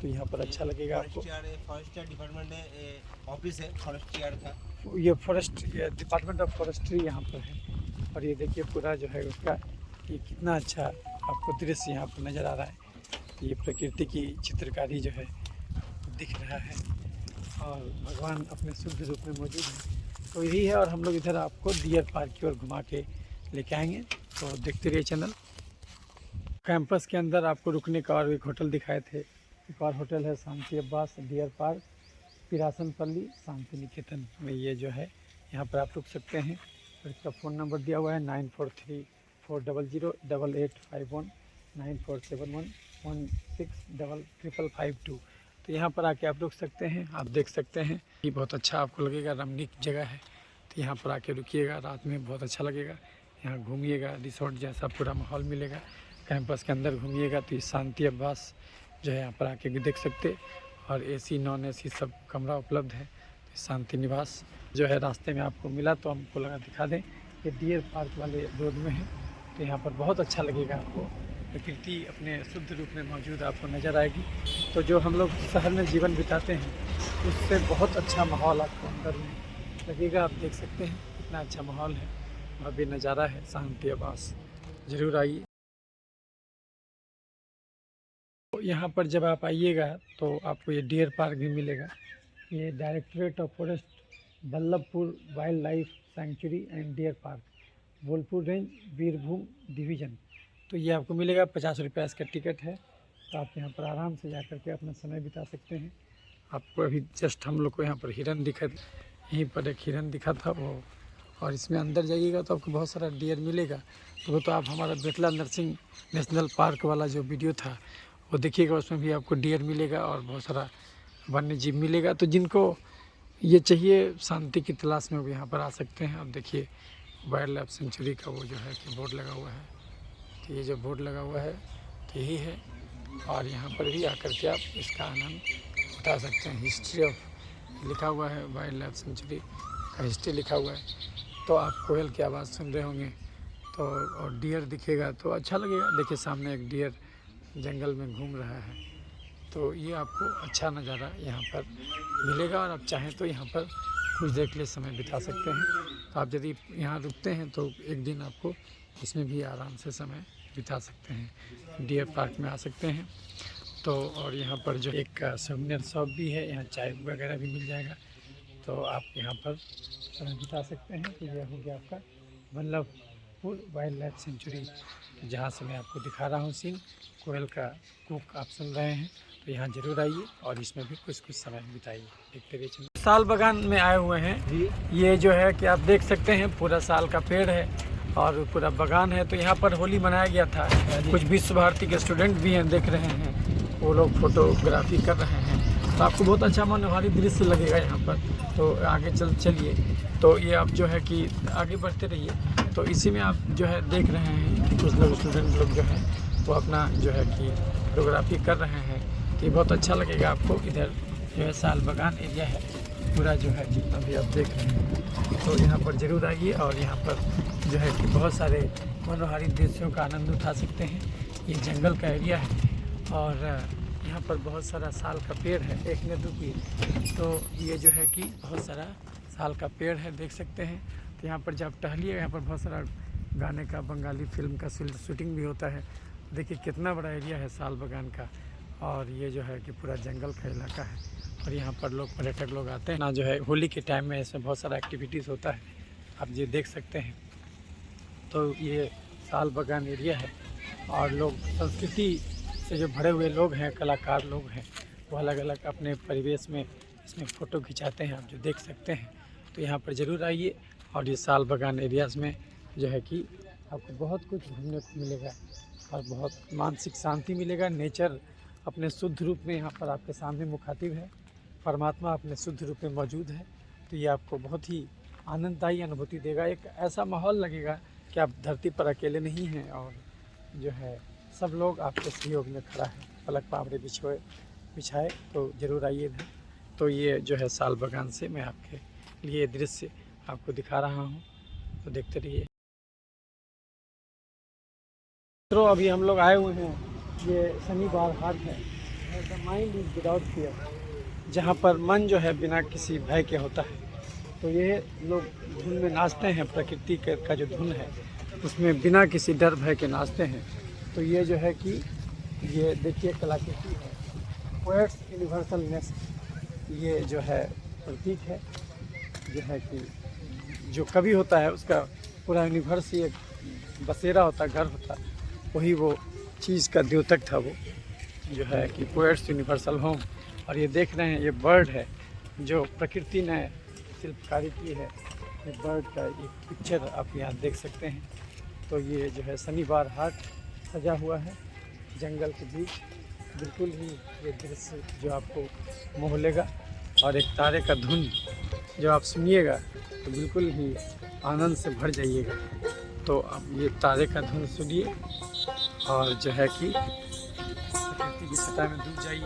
तो यहाँ पर अच्छा लगेगा आपको। फॉरेस्ट डिपार्टमेंट है, ऑफिस है फॉरेस्ट यार्ड का, ये फॉरेस्ट डिपार्टमेंट ऑफ फॉरेस्ट्री यहाँ पर है। और ये देखिए पूरा जो है उसका ये कितना अच्छा आपको दृश्य यहाँ पर नज़र आ रहा है, ये प्रकृति की चित्रकारी जो है दिख रहा है, और भगवान अपने शुद्ध रूप में मौजूद है, तो यही है। और हम लोग इधर आपको डियर पार्क की ओर घुमा के लेके आएंगे, तो देखते रहिए चैनल। कैंपस के अंदर आपको रुकने का और एक होटल दिखाए थे, एक और होटल है शांति अब्बास डियर पार्क, पिरासनपल्ली शांति निकेतन में ये जो है, यहाँ पर आप रुक सकते हैं। और इसका फ़ोन नंबर दिया हुआ है 9434008851 9471165552। तो यहाँ पर आके आप रुक सकते हैं, आप देख सकते हैं, ये बहुत अच्छा आपको लगेगा, रमणीक जगह है, तो यहाँ पर आके रुकिएगा, रात में बहुत अच्छा लगेगा। यहाँ घूमिएगा, रिसोर्ट जैसा पूरा माहौल मिलेगा। कैंपस के अंदर घूमिएगा तो ये शांति अब्बास जो है यहाँ पर आके भी देख सकते, और एसी नॉन एसी सब कमरा उपलब्ध है। तो शांति निवास जो है रास्ते में आपको मिला, तो हमको लगा दिखा दें, ये डियर पार्क वाले रोड में है, तो यहाँ पर बहुत अच्छा लगेगा आपको, प्रकृति अपने शुद्ध रूप में मौजूद आपको नज़र आएगी। तो जो हम लोग शहर में जीवन बिताते हैं, उससे बहुत अच्छा माहौल आपको अंदर में लगेगा। आप देख सकते हैं कितना अच्छा माहौल है, भव्य नज़ारा है, शांति आवास, ज़रूर आइए। तो यहाँ पर जब आप आइएगा तो आपको ये डियर पार्क भी मिलेगा। ये directorate of forest Ballabhpur wild life sanctuary and deer park, Bolpur range, Birbhum division. तो ये आपको मिलेगा, 50 रुपये इसका टिकट है, तो आप यहाँ पर आराम से जा कर के अपना समय बिता सकते हैं। आपको अभी जस्ट हम लोग को यहाँ पर हिरन दिखा, यहीं पर एक हिरन दिखा था वो, और इसमें अंदर जाइएगा तो आपको बहुत सारा डियर मिलेगा। तो वो तो आप हमारा बेतला नरसिंह नेशनल पार्क वाला जो वीडियो था वो देखिएगा, उसमें भी आपको डियर मिलेगा और बहुत सारा वन्य जीव मिलेगा। तो जिनको ये चाहिए शांति की तलाश में वो यहाँ पर आ सकते हैं। अब देखिए वाइल्ड लाइफ सेंचुरी का वो जो है कि बोर्ड लगा हुआ है, तो ये जो बोर्ड लगा हुआ है तो यही है, और यहाँ पर भी आकर के आप इसका आनंद उठा सकते हैं। हिस्ट्री ऑफ लिखा हुआ है, वाइल्ड लाइफ सेंचुरी का हिस्ट्री लिखा हुआ है। तो आप कोयल की आवाज़ सुन रहे होंगे, तो और डियर दिखेगा तो अच्छा लगेगा। देखिए सामने एक डियर जंगल में घूम रहा है, तो ये आपको अच्छा नज़ारा यहाँ पर मिलेगा, और आप चाहें तो यहाँ पर कुछ देर के लिए समय बिता सकते हैं। तो आप यदि यहाँ रुकते हैं तो एक दिन आपको इसमें भी आराम से समय बिता सकते हैं, डियर पार्क में आ सकते हैं। तो और यहाँ पर जो एक सोवेनियर शॉप भी है, यहाँ चाय वगैरह भी मिल जाएगा, तो आप यहाँ पर समय बिता सकते हैं। तो यह हो गया आपका बल्लभपुर वाइल्ड लाइफ सेंचुरी, जहाँ से मैं आपको दिखा रहा हूँ सीन, कोयल का कूक आप सुन रहे हैं। तो यहाँ ज़रूर आइए और इसमें भी कुछ समय बिताइए, देखते रहिए। साल बागान में आए हुए हैं, ये जो है कि आप देख सकते हैं पूरा साल का पेड़ है और पूरा बागान है। तो यहाँ पर होली मनाया गया था, कुछ विश्व भारती के स्टूडेंट भी हैं, देख रहे हैं, वो लोग फोटोग्राफी कर रहे हैं। तो आपको बहुत अच्छा मनोहारी दृश्य लगेगा यहाँ पर। तो आगे चलिए, तो ये आप जो है कि आगे बढ़ते रहिए। तो इसी में आप जो है देख रहे हैं कि कुछ लोग स्टूडेंट लोग जो हैं वो अपना जो है कि फोटोग्राफी कर रहे हैं। तो ये बहुत अच्छा लगेगा आपको। इधर जो है साल बागान एरिया है, पूरा जो है जितना भी आप देख रहे हैं, तो यहाँ पर ज़रूर आइए और यहाँ पर जो है कि बहुत सारे मनोहारी दृश्यों का आनंद उठा सकते हैं। ये जंगल का एरिया है और यहाँ पर बहुत सारा साल का पेड़ है, एक न दो पेड़, तो ये जो है कि बहुत सारा साल का पेड़ है, देख सकते हैं। तो यहाँ पर जब टहलिए, यहाँ पर बहुत सारा गाने का, बंगाली फिल्म का शूटिंग भी होता है। देखिए कितना बड़ा एरिया है साल बगान का, और ये जो है कि पूरा जंगल का इलाका है और यहाँ पर लोग, पर्यटक लोग आते हैं ना। जो है होली के टाइम में इसमें बहुत सारा एक्टिविटीज़ होता है, आप ये देख सकते हैं। तो ये साल बगान एरिया है और लोग संस्कृति से जो भरे हुए लोग हैं, कलाकार लोग हैं, वो अलग अलग अपने परिवेश में इसमें फ़ोटो खिंचाते हैं, आप जो देख सकते हैं। तो यहाँ पर ज़रूर आइए और ये साल बगान एरियाज़ में जो है कि आपको बहुत कुछ घूमने को मिलेगा और बहुत मानसिक शांति मिलेगा। नेचर अपने शुद्ध रूप में यहाँ पर आपके सामने मुखातिब है, परमात्मा अपने शुद्ध रूप में मौजूद है। तो ये आपको बहुत ही आनंददायी अनुभूति देगा। एक ऐसा माहौल लगेगा कि आप धरती पर अकेले नहीं हैं और जो है सब लोग आपके सहयोग में खड़ा है, पलक पावड़े बिछाए। तो ज़रूर आइए इधर। तो ये जो है साल बगान से मैं आपके लिए दृश्य आपको दिखा रहा हूँ, तो देखते रहिए। तो अभी हम लोग आए हुए हैं, ये शनिवार हाट है, the mind is without fear, जहाँ पर मन जो है बिना किसी भय के होता है। तो ये लोग धुन में नाचते हैं, प्रकृति का जो धुन है उसमें बिना किसी डर भय के नाचते हैं। तो ये जो है कि ये देखिए कलाकृति है, पोएट्स यूनिवर्सलनेस, ये जो है प्रतीक है, जो है कि जो कवि होता है उसका पूरा यूनिवर्स ही एक बसेरा होता, घर होता, वही वो चीज़ का द्योतक था वो, जो है कि पोएट्स यूनिवर्सल होम। और ये देख रहे हैं, ये बर्ड है जो प्रकृति ने शिल्पकारी की है, ये बर्ड का एक पिक्चर आप यहाँ देख सकते हैं। तो ये जो है शनिवार हाट सजा हुआ है जंगल के बीच, बिल्कुल ही ये दृश्य जो आपको मोह लेगा। और एक तारे का धुन जो आप सुनिएगा तो बिल्कुल ही आनंद से भर जाइएगा। तो आप ये तारे का धुन सुनिए और जो है कि प्रकृति की सतह में डूब जाइए,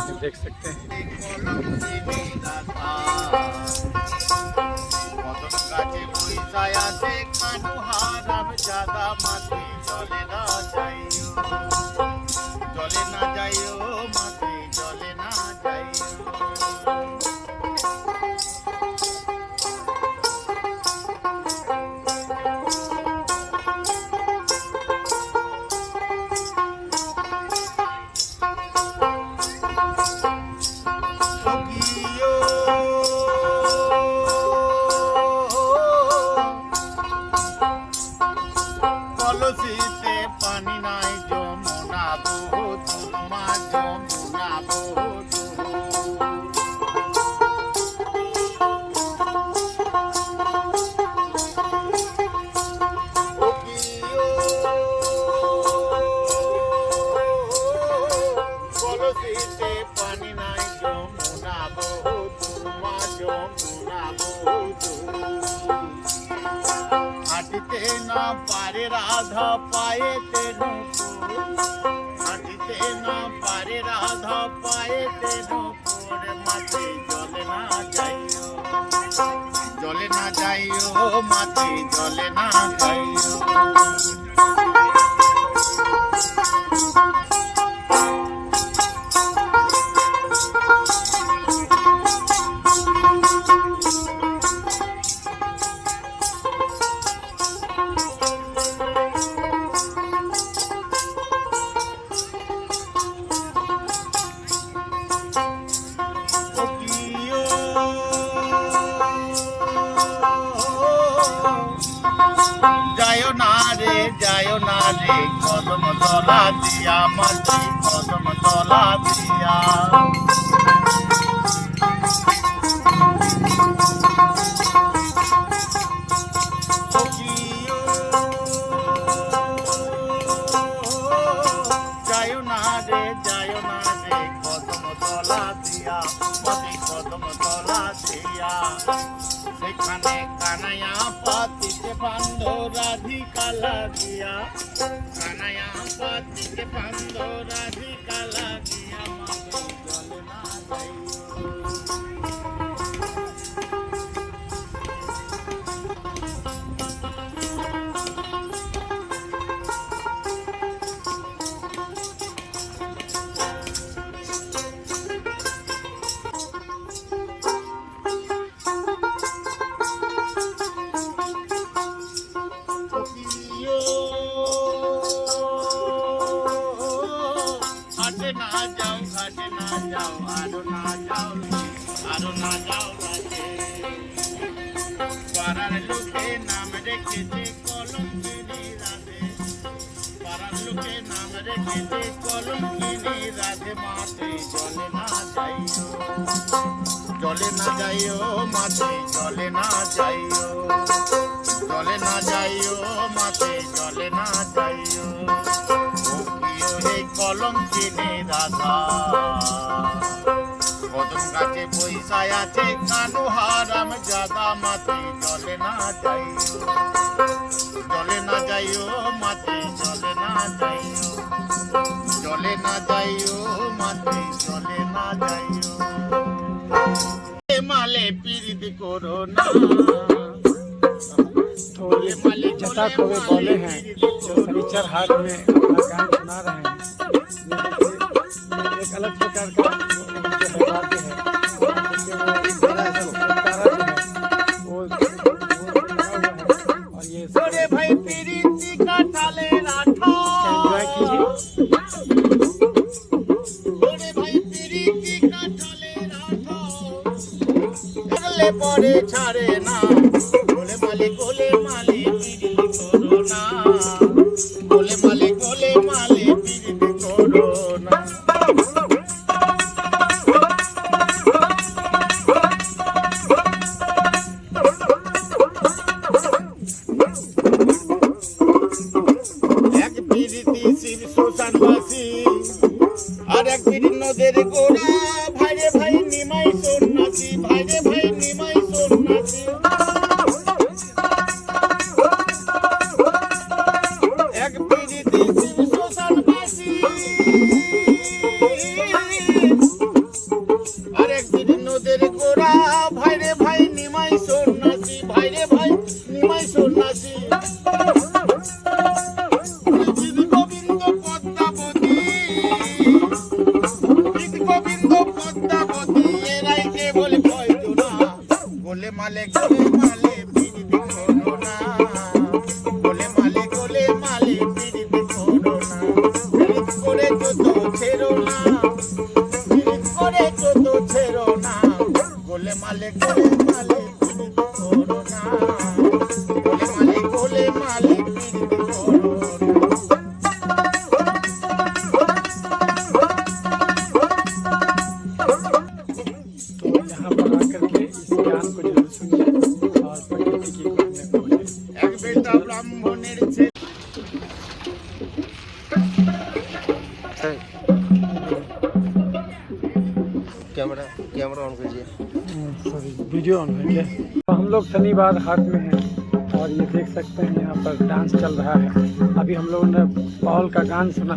जो देख सकते हैं। राधा पाए तेनो हाटिते ना पारे राधा पाए तेनो माथे जले ना जाइयो माथे जले ना जाइयो। जायो ना रे कदम तला दिया मती कदम तला दिया जायो ना रे कदम तला दिया मती कदम तला दिया सेखाने कानाया पाती के बंधो राधिका लागिया कानाया पाती के बंधो राधिका लागिया माथे जले ना जाइयो পাড়ার লোকে নাম রেখেছে কলঙ্কিনী রাধে, পাড়ার লোকে নাম রেখেছে কলঙ্কিনী রাধে, মাঠে জলে না যাইও, জলে না যাইও, মাঠে জলে না যাইও, জলে না যাইও, মাঠে জলে না যাইও, ও প্রিয় হে কলঙ্কিনী রাধা। কদম গাছে বৈশায় আছে কানু হারাম জাদা, মাঠে জলে না যাইও, জলে না যাইও, মাঠে জলে না যাইও, জলে না যাইও, মাঠে জলে না যাইও, মালে পীড়িত করো না। तो ये जटा खोवे बोले हैं जो शनिचर हाट में अपना गान सुना रहे हैं। ये एक अलग प्रकार का जो है वाद्य है, वो और ये ओरे भाई पीड़ित का ठाले राठा, एंजॉय कीजिए। ओरे भाई पीड़ित का ठाले राठा, करले पड़े छाड़े ना, गोले माले पीड़ित करो ना, गोले माले पीड़ित करो ना। এক পীড়িতি শিব শ্মশানবাসী, আর এক পীড়িত নদের গোড়া, ভাইরে ভাই নিমাই সন্ন্যাসী, ভাইরে ভাই নিমাই সন্ন্যাসী। এক পীড়িতি শিব শ্মশানবাসী, আর এক পীড়িত নদের গোড়া, ভাইরে ভাই নিমাই সন্ন্যাসী, ভাইরে ভাই নিমাই সন্ন্যাসী। গোবিন্দ পদ্মাবতী, গোবিন্দ পদ্মাবতী, এরাই কেবল ভয়তো না, গোলে মালে পীড়িত করো না, গোলে মালে পীড়িত করো না, পীড়িত করে যত ছেড়ো না, পীড়িত করে যত ছেড়ো না, গোলে মালে পীড়িত করো না, গোলে মালে পীড়িত করো না। तो यहाँ पर आकर के इस ज्ञान को जरूर सुनिए और प्रकृति की खोज में खोजें। এক বেটা ব্রাহ্মণের ছেলে, कैमरा कैमरा ऑन कीजिए। सॉरी वीडियो ऑन है क्या? तो हम लोग शनिवार हाट में हैं और ये देख सकते हैं यहाँ पर डांस चल रहा है। अभी हम लोगों ने पॉल का गान सुना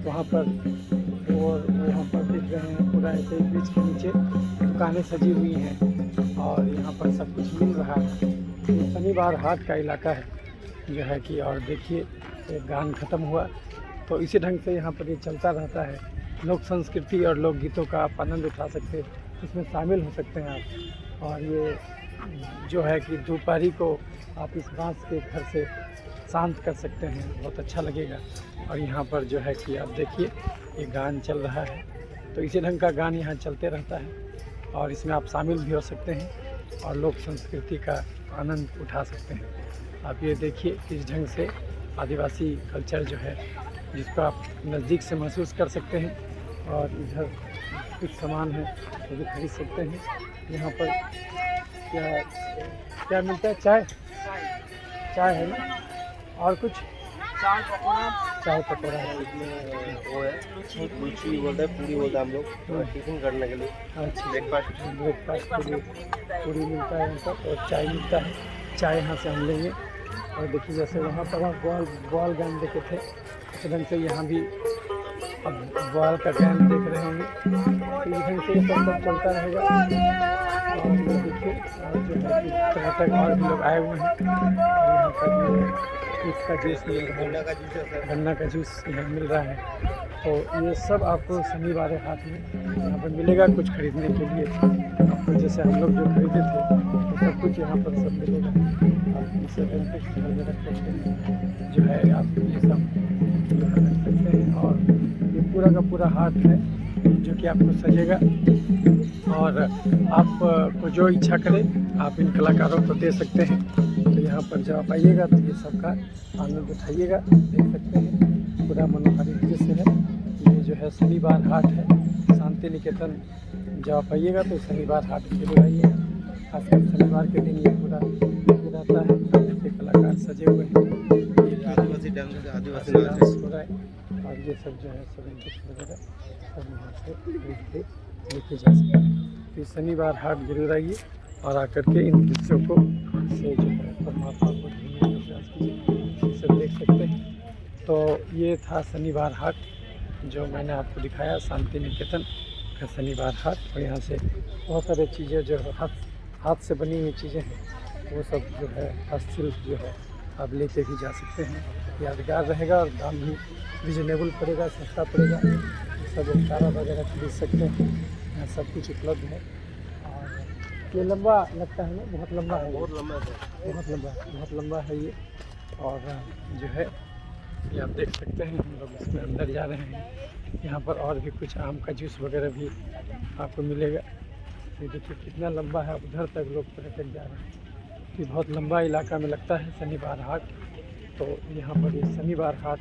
वहाँ पर, और वहाँ पर देख रहे हैं पूरा ऐसे ही ब्रिज के नीचे दुकानें सजी हुई हैं और यहाँ पर सब कुछ मिल रहा है। ये शनिवार हाट का इलाका है जो है कि, और देखिए एक गान ख़त्म हुआ तो इसी ढंग से यहाँ पर ये चलता रहता है। लोक संस्कृति और लोकगीतों का आप आनंद उठा सकते हैं, इसमें शामिल हो सकते हैं आप। और ये जो है कि दोपहरी को आप इस बांस के घर से शांत कर सकते हैं, बहुत अच्छा लगेगा। और यहाँ पर जो है कि आप देखिए ये गान चल रहा है, तो इसी ढंग का गान यहाँ चलते रहता है और इसमें आप शामिल भी हो सकते हैं और लोक संस्कृति का आनंद उठा सकते हैं। आप ये देखिए किस ढंग से आदिवासी कल्चर जो है जिसको आप नज़दीक से महसूस कर सकते हैं। और इधर कुछ सामान है वो भी खरीद सकते हैं। यहाँ पर क्या क्या मिलता है? चाय है ना, और कुछ चाय पकौड़ा है। वो है लूची बोलते हैं, पूरी बोलते हैं हम लोग, टिफिन करने के लिए। अच्छा, ब्रेकफास्ट पूरी मिलता है यहाँ पर और चाय मिलता है। चाय यहाँ से हम लेंगे। और देखिए जैसे वहाँ पर आप बॉल गान देखे थे, इस ढंग से यहाँ भी अब बॉल का गान देख रहे होंगे। तो इस ढंग से ये सब चलता रहेगा। और ये देखिए जो है कि पर्यटक और भी लोग आए हुए हैं। यहाँ पर इसका जूस मिल रहा है, गन्ना का जूस यहाँ मिल रहा है। तो ये सब आपको शनिवार हाट में यहाँ पर मिलेगा कुछ खरीदने के लिए। आपको जैसे हम लोग जो खरीदे थे तो सब कुछ यहाँ पर सब मिलेगा। आप इसे घर में रख सकते हैं, जो है आप ये सब जो है रख सकते हैं। और ये पूरा का पूरा हाट है जो कि आपको सजेगा और आप को जो इच्छा करें आप इन कलाकारों को दे सकते हैं। तो यहाँ पर जब आप आइएगा तो ये सबका आनंद उठाइएगा। देख सकते हैं पूरा मनोहारी दृश्य है। ये जो है शनिवार हाट है शांति निकेतन। जब आप आइएगा तो शनिवार हाट जरूर आइएगा। खासकर शनिवार के दिन ये पूरा रहता है। देखिए कलाकार सजे हुए हैं, आदिवासी डांस आदिवासी डांस हो रहा है और ये सब जो है सब इंजेक्शन वगैरह सब यहाँ से खरीद के लेके जा सकते हैं। तो शनिवार हाट जरूर आइए और आकर के इन दृश्यों को से जो है परमात्मा को ढूंढने का प्रयास कीजिए। ये सब देख सकते हैं। तो ये था शनिवार हाट जो मैंने आपको दिखाया, शांति निकेतन का शनिवार हाट। और यहाँ से बहुत सारी चीज़ें जो हाथ से बनी हुई चीज़ें हैं वो सब जो है हस्तशिल्प जो है आप लेके भी जा सकते हैं। यादगार रहेगा और दाम भी रिजनेबल पड़ेगा, सस्ता पड़ेगा। सब चारा वगैरह खरीद सकते हैं, यहाँ सब कुछ उपलब्ध है। और ये लंबा लगता है ना, बहुत लंबा है, बहुत लंबा है ये। और जो है ये आप देख सकते हैं हम लोग इसमें अंदर जा रहे हैं। यहाँ पर और भी कुछ आम का जूस वगैरह भी आपको मिलेगा। ये देखिए कितना लंबा है, उधर तक लोग पर्यटक जा रहे हैं। ये बहुत लंबा इलाका में लगता है शनिवार हाट। तो यहाँ पर ये शनिवार हाट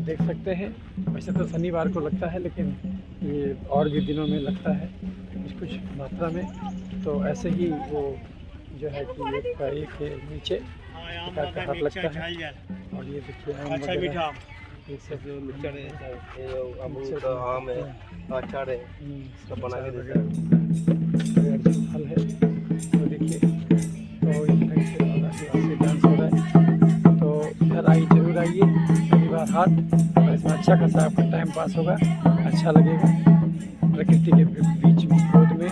देख सकते हैं। वैसे तो शनिवार को लगता है लेकिन ये और भी दिनों में लगता है कुछ मात्रा में। तो ऐसे ही वो जो है कि एक का एक के नीचे प्रकार का हाट लगता है। और ये देखिए आम वगैरह ये सब जो मिक्सचर है, अमरूद आम है, अचार है, सब बना के देता है। फल है तो देखिए तो इस ढंग से और आदिवासी डांस हो रहा है। तो इधर आइए, जरूर आइए शनिवार हाट। और इसमें अच्छा खासा आपका टाइम पास होगा, अच्छा लगेगा। प्रकृति के बीच गोद में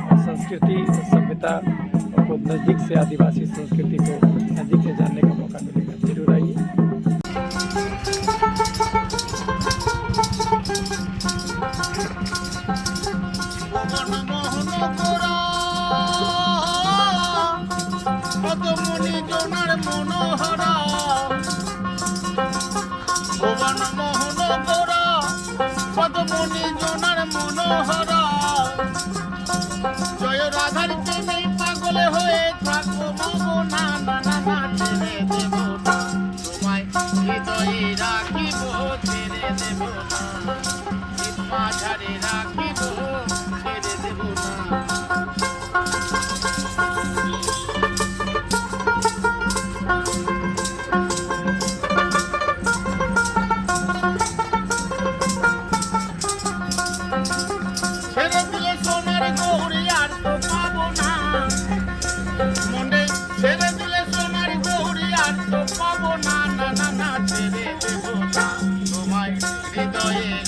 और संस्कृति सभ्यता को नज़दीक से, आदिवासी संस्कृति को नज़दीक से जानने का मौका मिलेगा। जरूर आइए। পদমণি জনার মনোহরা ভুবন মোহন গোরা, পদমণি জনার মনোহরা। জয় রাধার প্রেমে পাগল হয়ে থাকো মগনা, নানা না ছেড়ে দেব না তোমায়, হৃদয়ে রাখিব ছেড়ে দেব না, মাঝারে রাখিব ছেড়ে দেব না।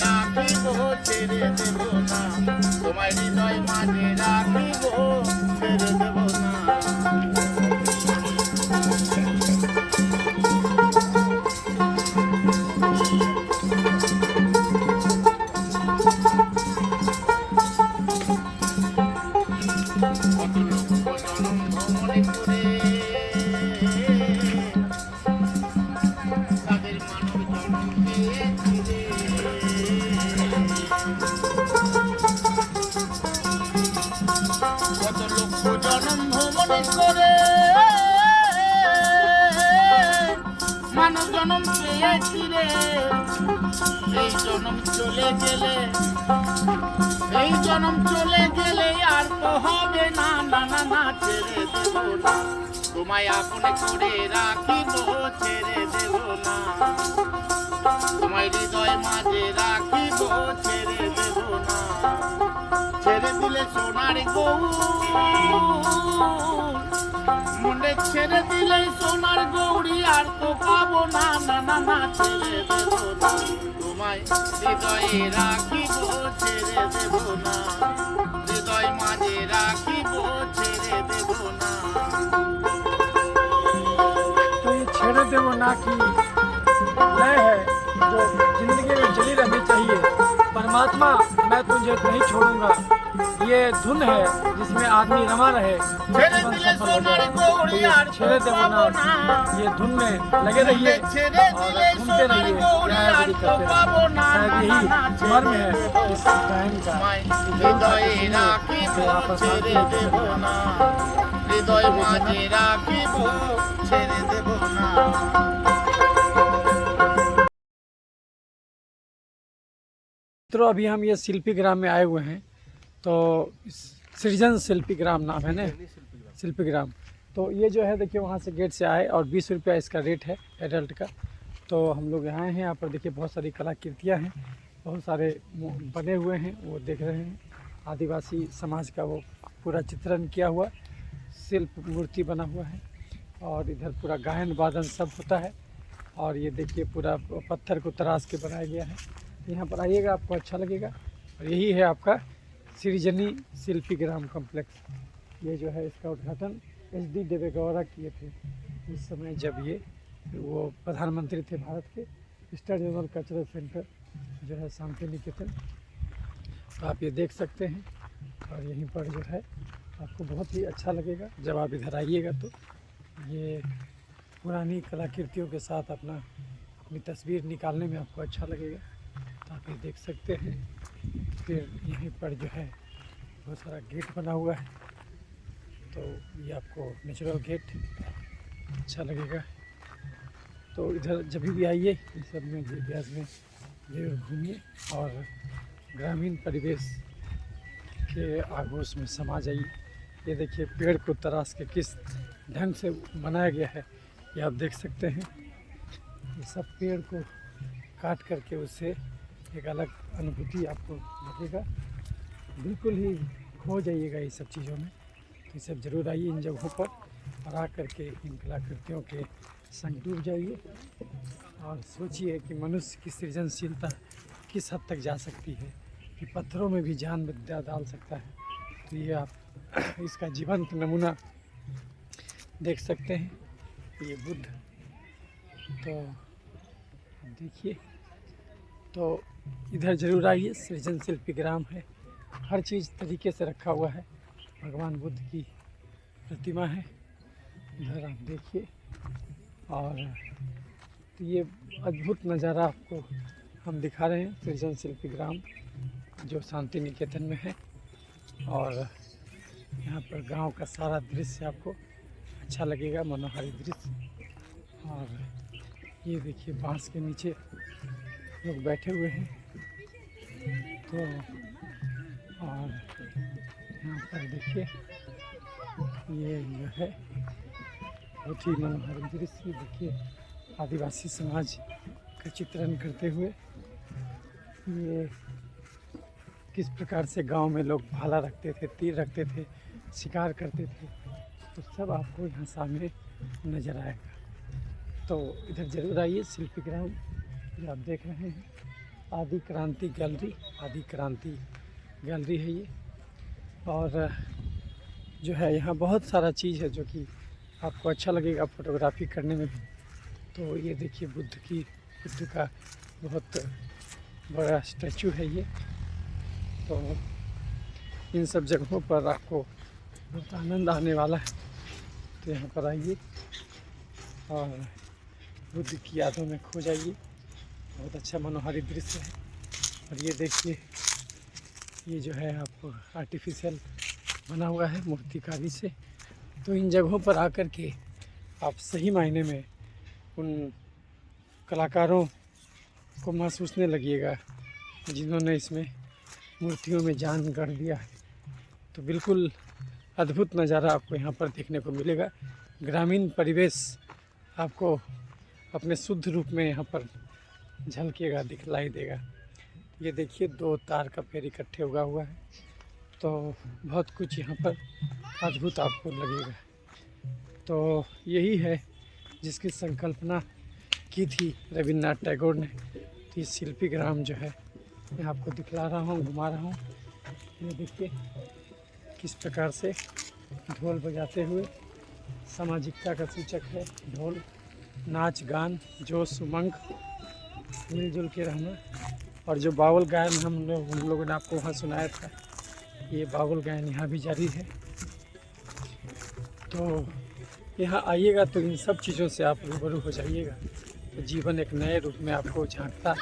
ছেড়ে দেব না তোমায়, হৃদয় মাঝে রাখিব ছেড়ে দেব না। কত লক্ষ জনম ভ্রমণে করে তাদের মানব জনম পেয়েছি রে। কত লক্ষ জনম ভ্রমণে করে মানব জনম পেয়েছি রে। এই জনম চলে গেলে, এই জনম চলে গেলে আর তো হবে না, নানা না ছেড়ে দেব না তোমায়, আপনে করে রাখিব ছেড়ে দেব না তোমায়, হৃদয় মাঝে রাখিব ছেড়ে দেব না। ছেড়ে দিলে সোনার গৌর মুন্ডে, ছেড়ে দিলে সোনার গৌরী আর তো পাবো না, নানা না ছেড়ে দেব না তোমায়, হৃদয়ে রাখিব ছেড়ে দেব না, হৃদয় মাঝে রাখিব ছেড়ে দেব না। तो ये छेड़े देवो ना की लय है जो जिंदगी में चली रहनी चाहिए। परमात्मा मैं तुझे नहीं छोड़ूंगा, ये धुन है जिसमें आदमी रमा रहे, जीवन सफल हो जाए। तो ये छेड़े देवो ना, ये धुन में लगे रहिए और घूमते रहिए, गायरी करते रहिए। शायद यही मर्म है इस गायन का। হৃদয় মাঝে রাখিব ছেড়ে দেব না। मित्रों, अभी हम ये शिल्पी ग्राम में आए हुए हैं। तो सृजन शिल्पी ग्राम नाम है ना, शिल्पी ग्राम। तो ये जो है देखिए वहाँ से गेट से आए और 20 रुपया इसका रेट है एडल्ट का। तो हम लोग यहाँ हैं, यहाँ पर देखिए बहुत सारी कलाकृतियाँ हैं, बहुत सारे बने हुए हैं, वो देख रहे हैं। आदिवासी समाज का वो पूरा चित्रण किया हुआ शिल्प मूर्ति बना हुआ है और इधर पूरा गायन वादन सब होता है। और ये देखिए पूरा पत्थर को तराश के बनाया गया है। यहाँ पर आइएगा, आपको अच्छा लगेगा। और यही है आपका सृजनी शिल्पी ग्राम कॉम्प्लेक्स। ये जो है इसका उद्घाटन HD देवेगौड़ा किए थे उस समय जब ये वो प्रधानमंत्री थे भारत के। स्टेट जनरल कल्चरल सेंटर जो है शांति निकेतन, तो आप ये देख सकते हैं। और यहीं पर जो है आपको बहुत ही अच्छा लगेगा जब आप इधर आइएगा। तो ये पुरानी कलाकृतियों के साथ अपनी तस्वीर निकालने में आपको अच्छा लगेगा। तो आप ये देख सकते हैं। फिर यहीं पर जो है बहुत सारा गेट बना हुआ है, तो ये आपको नेचुरल गेट अच्छा लगेगा। तो इधर जब भी आइए इन सब में इतिहास में जरूर घूमिए और ग्रामीण परिवेश के आगोश में समा जाइए। ये देखिए पेड़ को तराश के किस ढंग से बनाया गया है, ये आप देख सकते हैं। ये सब पेड़ को काट करके उससे एक अलग अनुभूति आपको लगेगा। बिल्कुल ही खो जाइएगा ये सब चीज़ों में। तो ये सब ज़रूर आइए इन जगहों पर और आ करके इन कलाकृतियों के संग डूब जाइए और सोचिए कि मनुष्य की सृजनशीलता किस हद तक जा सकती है कि पत्थरों में भी जान विद्या डाल सकता है। तो ये आप इसका जीवंत नमूना देख सकते हैं। ये बुद्ध, तो देखिए। तो इधर ज़रूर आइए, सृजन शिल्पी ग्राम है, हर चीज़ तरीके से रखा हुआ है। भगवान बुद्ध की प्रतिमा है, इधर आप देखिए। और ये अद्भुत नज़ारा आपको हम दिखा रहे हैं सृजन शिल्पी ग्राम जो शांति निकेतन में है। और यहाँ पर गांव का सारा दृश्य आपको अच्छा लगेगा, मनोहारी दृश्य। और ये देखिए बांस के नीचे लोग बैठे हुए हैं। तो और यहाँ पर देखिए ये जो है बहुत ही मनोहारी दृश्य। देखिए आदिवासी समाज का चित्रण करते हुए ये किस प्रकार से गांव में लोग भाला रखते थे, तीर रखते थे, शिकार करते थे, तो सब आपको यहाँ सामने नज़र आएगा। तो इधर ज़रूर आइए, शिल्पी ग्राम जो आप देख रहे हैं। आदि क्रांति गैलरी, आदि क्रांति गैलरी है ये। और जो है यहाँ बहुत सारा चीज़ है जो कि आपको अच्छा लगेगा फ़ोटोग्राफी करने में भी। तो ये देखिए बुद्ध का बहुत बड़ा स्टैचू है ये। तो इन सब जगहों पर आपको बहुत आनंद आने वाला है। तो यहाँ पर आइए और बुद्ध की यादों में खो जाइए। बहुत अच्छा मनोहारी दृश्य है। और ये देखिए ये जो है आपको आर्टिफिशियल बना हुआ है मूर्तिकारी से। तो इन जगहों पर आकर के आप सही मायने में उन कलाकारों को महसूसने लगिएगा जिन्होंने इसमें मूर्तियों में जान गढ़ दिया है। तो बिल्कुल अद्भुत नज़ारा आपको यहाँ पर देखने को मिलेगा। ग्रामीण परिवेश आपको अपने शुद्ध रूप में यहाँ पर झलकेगा, दिखलाई देगा। ये देखिए 2 तार का पेड़ इकट्ठे उगा हुआ है। तो बहुत कुछ यहाँ पर अद्भुत आपको लगेगा। तो यही है जिसकी संकल्पना की थी रविन्द्रनाथ टैगोर ने। तो ये शिल्पी ग्राम जो है मैं आपको दिखला रहा हूँ, घुमा रहा हूँ। ये देखिए किस प्रकार से ढोल बजाते हुए, सामाजिकता का सूचक है ढोल, नाच गान, जोश उमंग, मिलजुल के रहना। और जो बाउल गायन हम लोगों ने आपको वहाँ सुनाया था, ये बाबुल गायन यहाँ भी जारी है। तो यहाँ आइएगा तो इन सब चीज़ों से आप रूबरू हो जाइएगा, तो जीवन एक नए रूप में आपको झांकता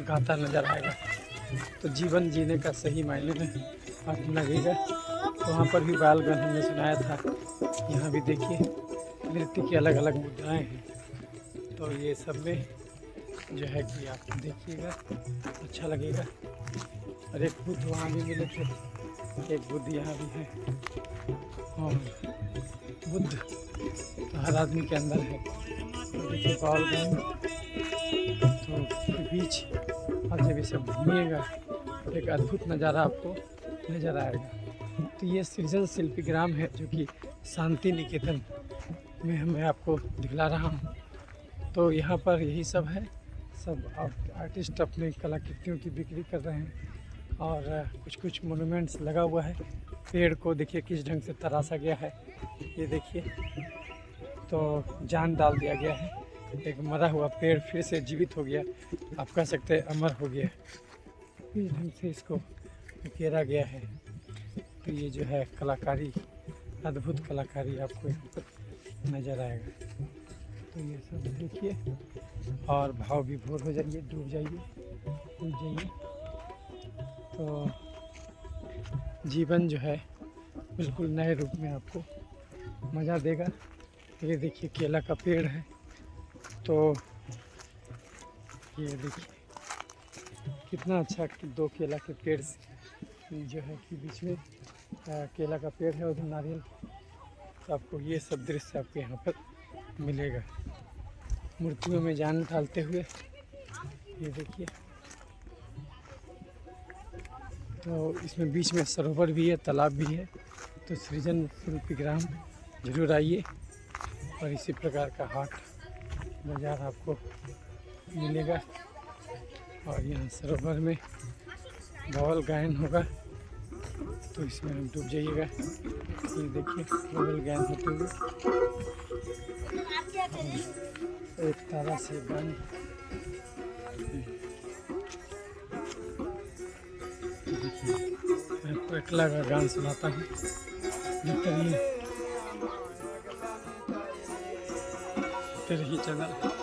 गाता नज़र आएगा। तो जीवन जीने का सही मायने में आपको लगेगा। तो वहाँ पर भी बाल गान हमने सुनाया था, यहाँ भी देखिए नृत्य की अलग अलग मुद्राएँ हैं। तो ये सब में जो है कि आप देखिएगा अच्छा लगेगा। और एक बुद्ध वहाँ भी मिले थे, एक बुद्ध यहाँ भी है। और बुद्ध तो हर आदमी के अंदर है। तो देखिए बाल गान तो बीच, और जब इसे घूमिएगा तो एक अद्भुत नज़ारा आपको नज़र आएगा। तो ये सृजन शिल्पी ग्राम है जो कि शांति निकेतन में मैं आपको दिखला रहा हूँ। तो यहाँ पर यही सब है, सब आर्टिस्ट अपनी कलाकृतियों की बिक्री कर रहे हैं। और कुछ कुछ मोनूमेंट्स लगा हुआ है। पेड़ को देखिए किस ढंग से तराशा गया है, ये देखिए। तो जान डाल दिया गया है, एक मरा हुआ पेड़ फिर से जीवित हो गया, आप कह सकते हैं अमर हो गया। इस ढंग से इसको उकेरा गया है। तो ये जो है कलाकारी, अद्भुत कलाकारी आपको यहाँ पर नज़र आएगा। तो ये सब देखिए और भाव विभोर हो जाइए, डूब जाइए। तो जीवन जो है बिल्कुल नए रूप में आपको मज़ा देगा। ये देखिए केला का पेड़ है। तो ये देखिए कितना अच्छा कि 2 केला के पेड़ जो है कि बीच में केला का पेड़ है, उधर नारियल। तो आपको ये सब दृश्य आपको यहाँ पर मिलेगा, मूर्तियों में जान डालते हुए। ये देखिए, तो इसमें बीच में सरोवर भी है, तालाब भी है। तो सृजन शिल्पी ग्राम जरूर आइए। और इसी प्रकार का हाट बाज़ार आपको मिलेगा। और यहाँ सरोवर में बावल गायन होगा, तो इसमें हम डूब जाइएगा। ये देखिए बावल गायन होते हुए एक तारा से गान। देखिए मैं आपको एकला का गान सुनाता हूँ, देखते रहिए चैनल।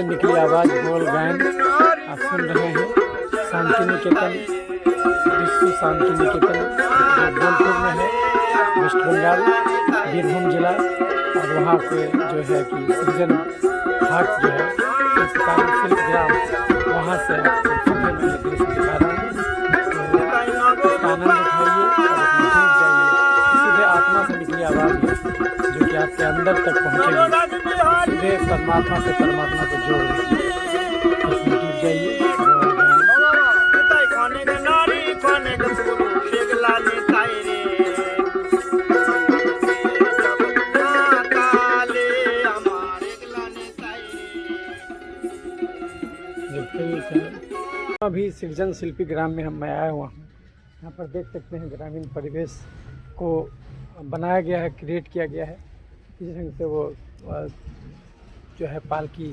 से निकली आवाज़ बोल गायन आप सुन रहे हैं। शांति निकेतन, विश्व शांति निकेतन जो बोलपुर में है, वेस्ट बंगाल, बीरभूम जिला। और वहाँ पे जो है कि सृजन हाट जो है शिल्पकारी शिल्पग्राम, वहाँ से आपको सीधे मैं ये दृश्य दिखा रहा हूँ। तो इसका आनंद उठाइए और उसमें डूब जाइए। सीधे आत्मा से निकली आवाज़ है जो कि आपके अंदर तक पहुँचेगी। सीधे परमात्मा से परमात्मा को जोड़ दीजिए, उसमें डूब जाइए। अभी सृजन शिल्पी ग्राम में मैं आया हुआ हूँ। यहाँ पर देख सकते हैं ग्रामीण परिवेश को बनाया गया है, क्रिएट किया गया है। इस ढंग से वो जो है पालकी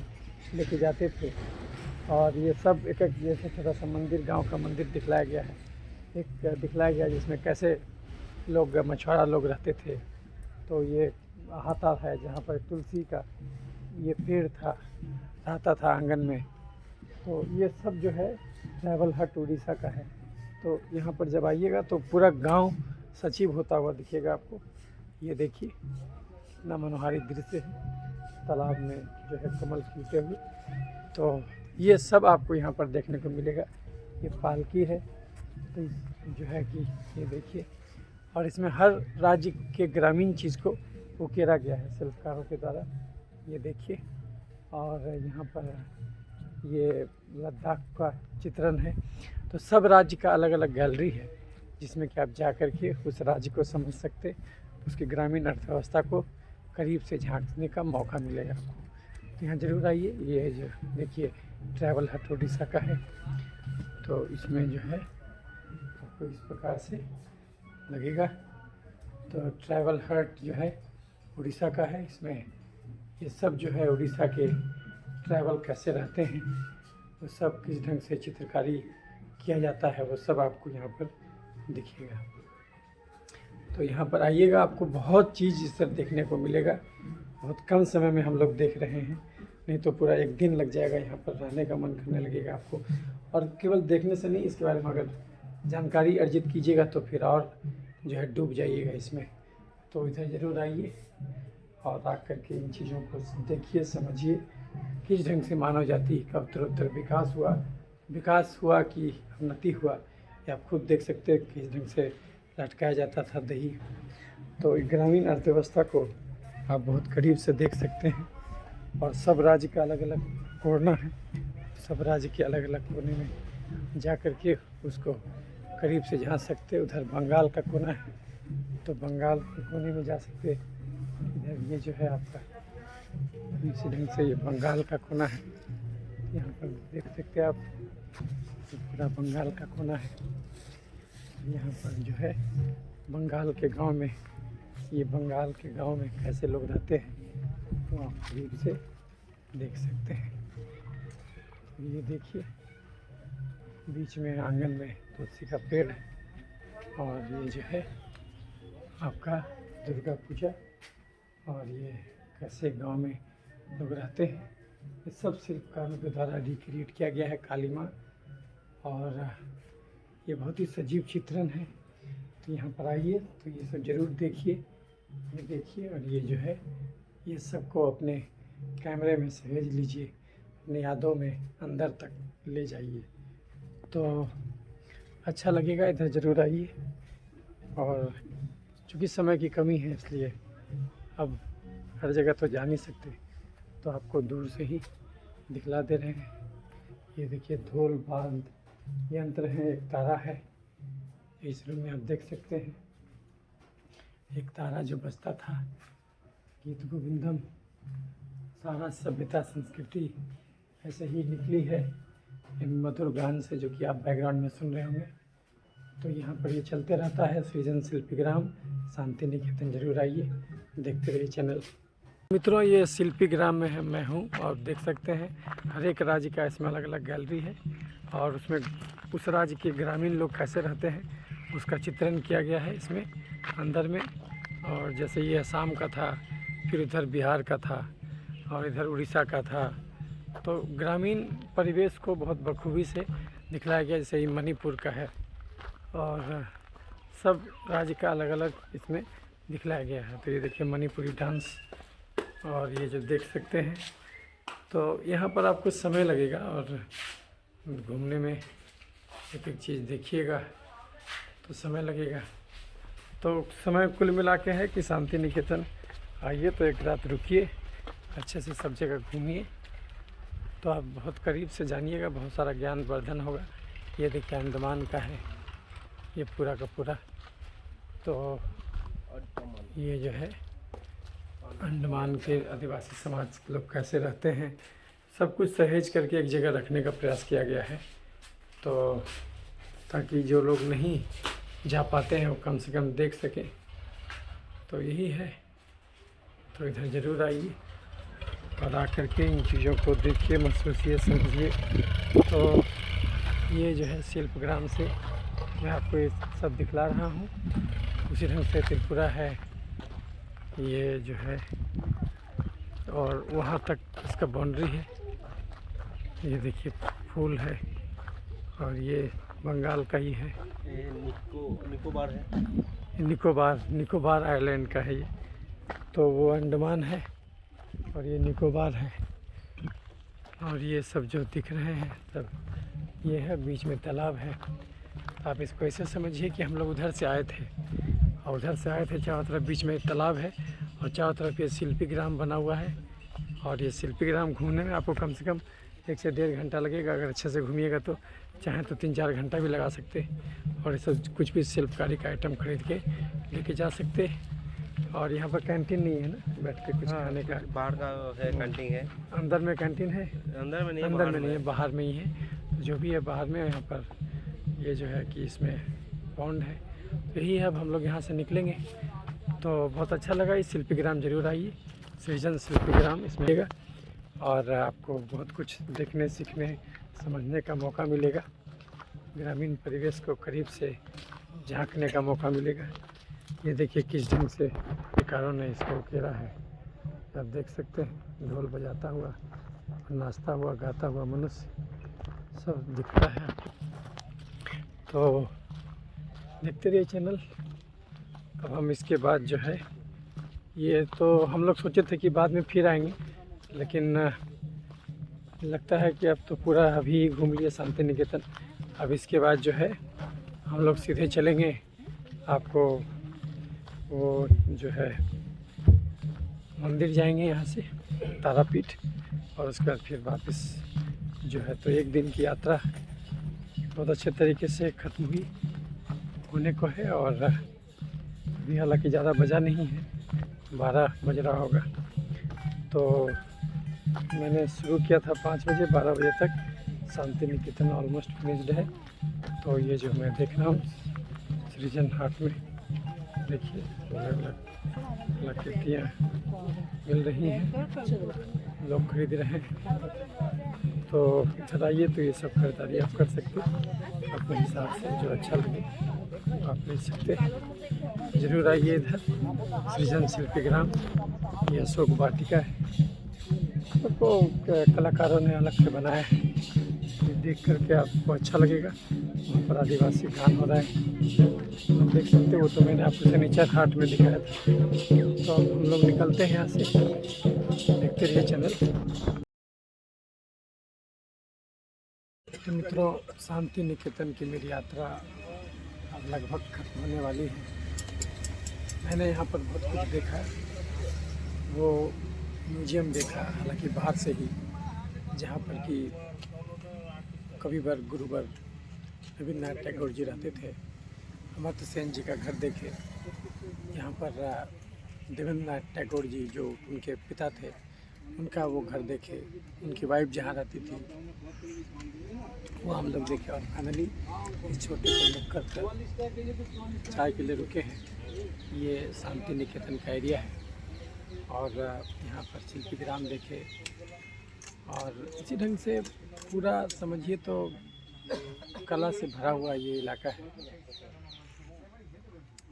लेके जाते थे और ये सब एक एक जैसे छोटा सा मंदिर, गांव का मंदिर दिखलाया गया है। एक दिखलाया गया जिसमें कैसे लोग मछुआरा लोग रहते थे। तो ये हाथा है जहाँ पर तुलसी का ये पेड़ था, रहता था आंगन में। तो ये सब जो है ट्रैवल हट उड़ीसा का है। तो यहाँ पर जब आइएगा तो पूरा गांव सचिव होता हुआ दिखेगा आपको। ये देखिए कितना मनोहारी दृश्य है, तालाब में जो है कमल खिलते हुए। तो ये सब आपको यहाँ पर देखने को मिलेगा। ये पालकी है तो जो है कि ये देखिए, और इसमें हर राज्य के ग्रामीण चीज़ को उकेरा गया है शिल्पकारों के द्वारा। ये देखिए, और यहाँ पर ये लद्दाख का चित्रण है। तो सब राज्य का अलग अलग गैलरी है जिसमें कि आप जा कर के उस राज्य को समझ सकते, उसकी ग्रामीण अर्थव्यवस्था को करीब से झांकने का मौका मिलेगा आपको। तो यहाँ ज़रूर आइए। ये जो देखिए ट्रैवल हट उड़ीसा का है। तो इसमें जो है आपको इस प्रकार से लगेगा। तो ट्रैवल हट जो है उड़ीसा का है। इसमें ये सब जो है उड़ीसा के ट्रैवल कैसे रहते हैं, वो सब किस ढंग से चित्रकारी किया जाता है, वो सब आपको यहाँ पर दिखेगा। तो यहाँ पर आइएगा, आपको बहुत चीज़ इस तरह देखने को मिलेगा। बहुत कम समय में हम लोग देख रहे हैं, नहीं तो पूरा एक दिन लग जाएगा। यहाँ पर रहने का मन करने लगेगा आपको। और केवल देखने से नहीं, इसके बारे में अगर जानकारी अर्जित कीजिएगा तो फिर और जो है डूब जाइएगा इसमें। तो इधर ज़रूर आइए और आकर के इन चीज़ों को देखिए, समझिए किस ढंग से मानव जाति का उत्तरोत्तर विकास हुआ कि उन्नति हुआ। ये आप खुद देख सकते हैं किस ढंग से लटकाया जाता था दही। तो ग्रामीण अर्थव्यवस्था को आप बहुत करीब से देख सकते हैं। और सब राज्य का अलग अलग कोना है, सब राज्य के अलग अलग कोने में जा कर के उसको करीब से झांक सकते। उधर बंगाल का कोना है तो बंगाल के कोने में जा सकते। इधर ये जो है आपका इसी ढंग से ये बंगाल का कोना है, यहाँ पर देख सकते हैं आप। पूरा बंगाल का कोना है। यहाँ पर जो है बंगाल के गांव में, ये बंगाल के गांव में कैसे लोग रहते हैं तो आप करीब से देख सकते हैं। ये देखिए बीच में आंगन में तुलसी का पेड़ है। और ये जो है आपका दुर्गा पूजा, और ये कैसे गांव में लोग रहते हैं, ये सब शिल्पकारों के द्वारा रिक्रिएट किया गया है। काली माँ, और ये बहुत ही सजीव चित्रण है। तो यहाँ पर आइए तो ये सब ज़रूर देखिए। ये देखिए, और ये जो है ये सबको अपने कैमरे में सहेज लीजिए, अपनी यादों में अंदर तक ले जाइए। तो अच्छा लगेगा, इधर ज़रूर आइए। और चूँकि समय की कमी है इसलिए अब हर जगह तो जा नहीं सकते, तो आपको दूर से ही दिखला दे रहे हैं। ये देखिए ढोल बांध यंत्र है, एक तारा है इस रूम में आप देख सकते हैं। एक तारा जो बजता था, गीत गोविंदम, सारा सभ्यता संस्कृति ऐसे ही निकली है इन मधुर गान से, जो कि आप बैकग्राउंड में सुन रहे होंगे। तो यहाँ पर ये चलते रहता है सृजन शिल्पीग्राम शांति निकेतन। जरूर आइए, देखते रहिए चैनल। मित्रों, ये शिल्पी ग्राम में है मैं हूँ, और देख सकते हैं हर एक राज्य का इसमें अलग अलग गैलरी है, और उसमें उस राज्य के ग्रामीण लोग कैसे रहते हैं उसका चित्रण किया गया है इसमें अंदर में। और जैसे ये असम का था, फिर इधर बिहार का था, और इधर उड़ीसा का था, तो ग्रामीण परिवेश को बहुत बखूबी से दिखलाया गया, जैसे ये मणिपुर का है और सब राज्य का अलग अलग इसमें दिखलाया गया है। तो ये देखिए मणिपुरी डांस, और ये जो देख सकते हैं, तो यहाँ पर आपको समय लगेगा और घूमने में एक एक चीज़ देखिएगा तो समय लगेगा। तो समय कुल मिला के है कि शांति निकेतन आइए तो एक रात रुकिए, अच्छे से सब जगह घूमिए, तो आप बहुत करीब से जानिएगा, बहुत सारा ज्ञान वर्धन होगा। ये देखिए अंडमान का है ये पूरा का पूरा। तो ये जो है अंडमान के आदिवासी समाज लोग कैसे रहते हैं, सब कुछ सहेज करके एक जगह रखने का प्रयास किया गया है, तो ताकि जो लोग नहीं जा पाते हैं वो कम से कम देख सकें। तो यही है, तो इधर ज़रूर आइए और आकर के इन चीज़ों को देखिए, महसूसिए, समझिए। तो ये जो है शिल्पग्राम से मैं आपको ये सब दिखला रहा हूँ। उसी ढंग से त्रिपुरा है ये जो है, और वहाँ तक इसका बाउंड्री है। ये देखिए फूल है, और ये बंगाल का ही है, ये निकोबार है, निकोबार आइलैंड का है ये। तो वो अंडमान है और ये निकोबार है, और ये सब जो दिख रहे हैं सब ये है, बीच में तालाब है। आप इसको ऐसे समझिए कि हम लोग उधर से आए थे, और उधर से आए थे, चारों तरफ बीच में एक तालाब है और चारों तरफ ये शिल्पी ग्राम बना हुआ है। और ये शिल्पी ग्राम घूमने में आपको कम से कम 1 से 1.5 घंटा लगेगा। अगर अच्छे से घूमिएगा तो चाहें तो 3-4 घंटा भी लगा सकते हैं, और ये सब कुछ भी शिल्पकारी का आइटम खरीद के लेके जा सकते हैं। और यहाँ पर कैंटीन नहीं है ना, बैठ के कुछ खाने का, बाहर का है, कैंटीन है। अंदर में कैंटीन है, अंदर में नहीं, अंदर में नहीं है, बाहर में ही है। तो जो भी है बाहर में, यहाँ पर ये जो है कि इसमें पॉन्ड है। तो यही है, अब हम लोग यहाँ से निकलेंगे। तो बहुत अच्छा लगा, इस शिल्पी ग्राम जरूर आइए, सृजन शिल्पी ग्राम इसमें आइएगा और आपको बहुत कुछ देखने, सीखने, समझने का मौका मिलेगा। ग्रामीण परिवेश को करीब से झांकने का मौका मिलेगा। ये देखिए किस ढंग से शिकारों ने इसको घेरा है, आप देख सकते हैं। ढोल बजाता हुआ, नाचता हुआ, गाता हुआ मनुष्य सब दिखता है आपको। तो देखते रहिए चैनल। अब हम इसके बाद जो है, ये तो हम लोग सोचे थे कि बाद में फिर आएंगे, लेकिन लगता है कि अब तो पूरा अभी घूम लिए शांति निकेतन। अब इसके बाद जो है हम लोग सीधे चलेंगे, आपको वो जो है मंदिर जाएंगे यहाँ से, तारापीठ, और उसके बाद फिर वापस जो है। तो एक दिन की यात्रा बहुत अच्छे तरीके से ख़त्म हुई, होने को है। और अभी हालांकि ज़्यादा बजा नहीं है, 12 बज रहा होगा। तो मैंने शुरू किया था 5 बजे, 12 बजे तक शांति निकेतन ऑलमोस्ट फिनिश्ड है। तो ये जो मैं देख रहा हूँ सृजन हाट में, देखिए अलग अलग कलाकृतियाँ मिल रही हैं, लोग खरीद रहे हैं। तो इधर आइए तो ये सब खरीदारी आप कर सकते हैं अपने हिसाब से, जो अच्छा लगे आप ले सकते हैं। ज़रूर आइए इधर, सृजन शिल्पी ग्राम, ये अशोक वाटिका है, सबको कलाकारों ने अलग से बनाया है। ये देख करके आपको अच्छा लगेगा। वहाँ पर आदिवासी गान हो रहा है, आप देख सकते हो। तो मैंने आपको शनिचर हाट में दिखाया था। तो अब हम लोग निकलते हैं यहाँ से, देखते रहिए चैनल। तो मित्रों, शांति निकेतन की मेरी यात्रा अब लगभग खत्म होने वाली है। मैंने यहाँ पर बहुत कुछ देखा, वो म्यूजियम देखा, हालांकि बाहर से ही, जहाँ पर कि कविवर गुरुवर रविन्द्रनाथ टैगोर जी रहते थे। अमर्त्य सेन जी का घर देखे, यहाँ पर देवेंद्रनाथ टैगोर जी जो उनके पिता थे, उनका वो घर देखे, उनकी वाइफ जहाँ रहती थी वो हम लोग देखे। और फाइनली इस छोटे से नुक्कड़ पर चाय के लिए रुके हैं। ये शांति निकेतन का एरिया है, और यहाँ पर शिल्पी ग्राम देखे, और इसी ढंग से पूरा समझिए तो कला से भरा हुआ ये इलाका है।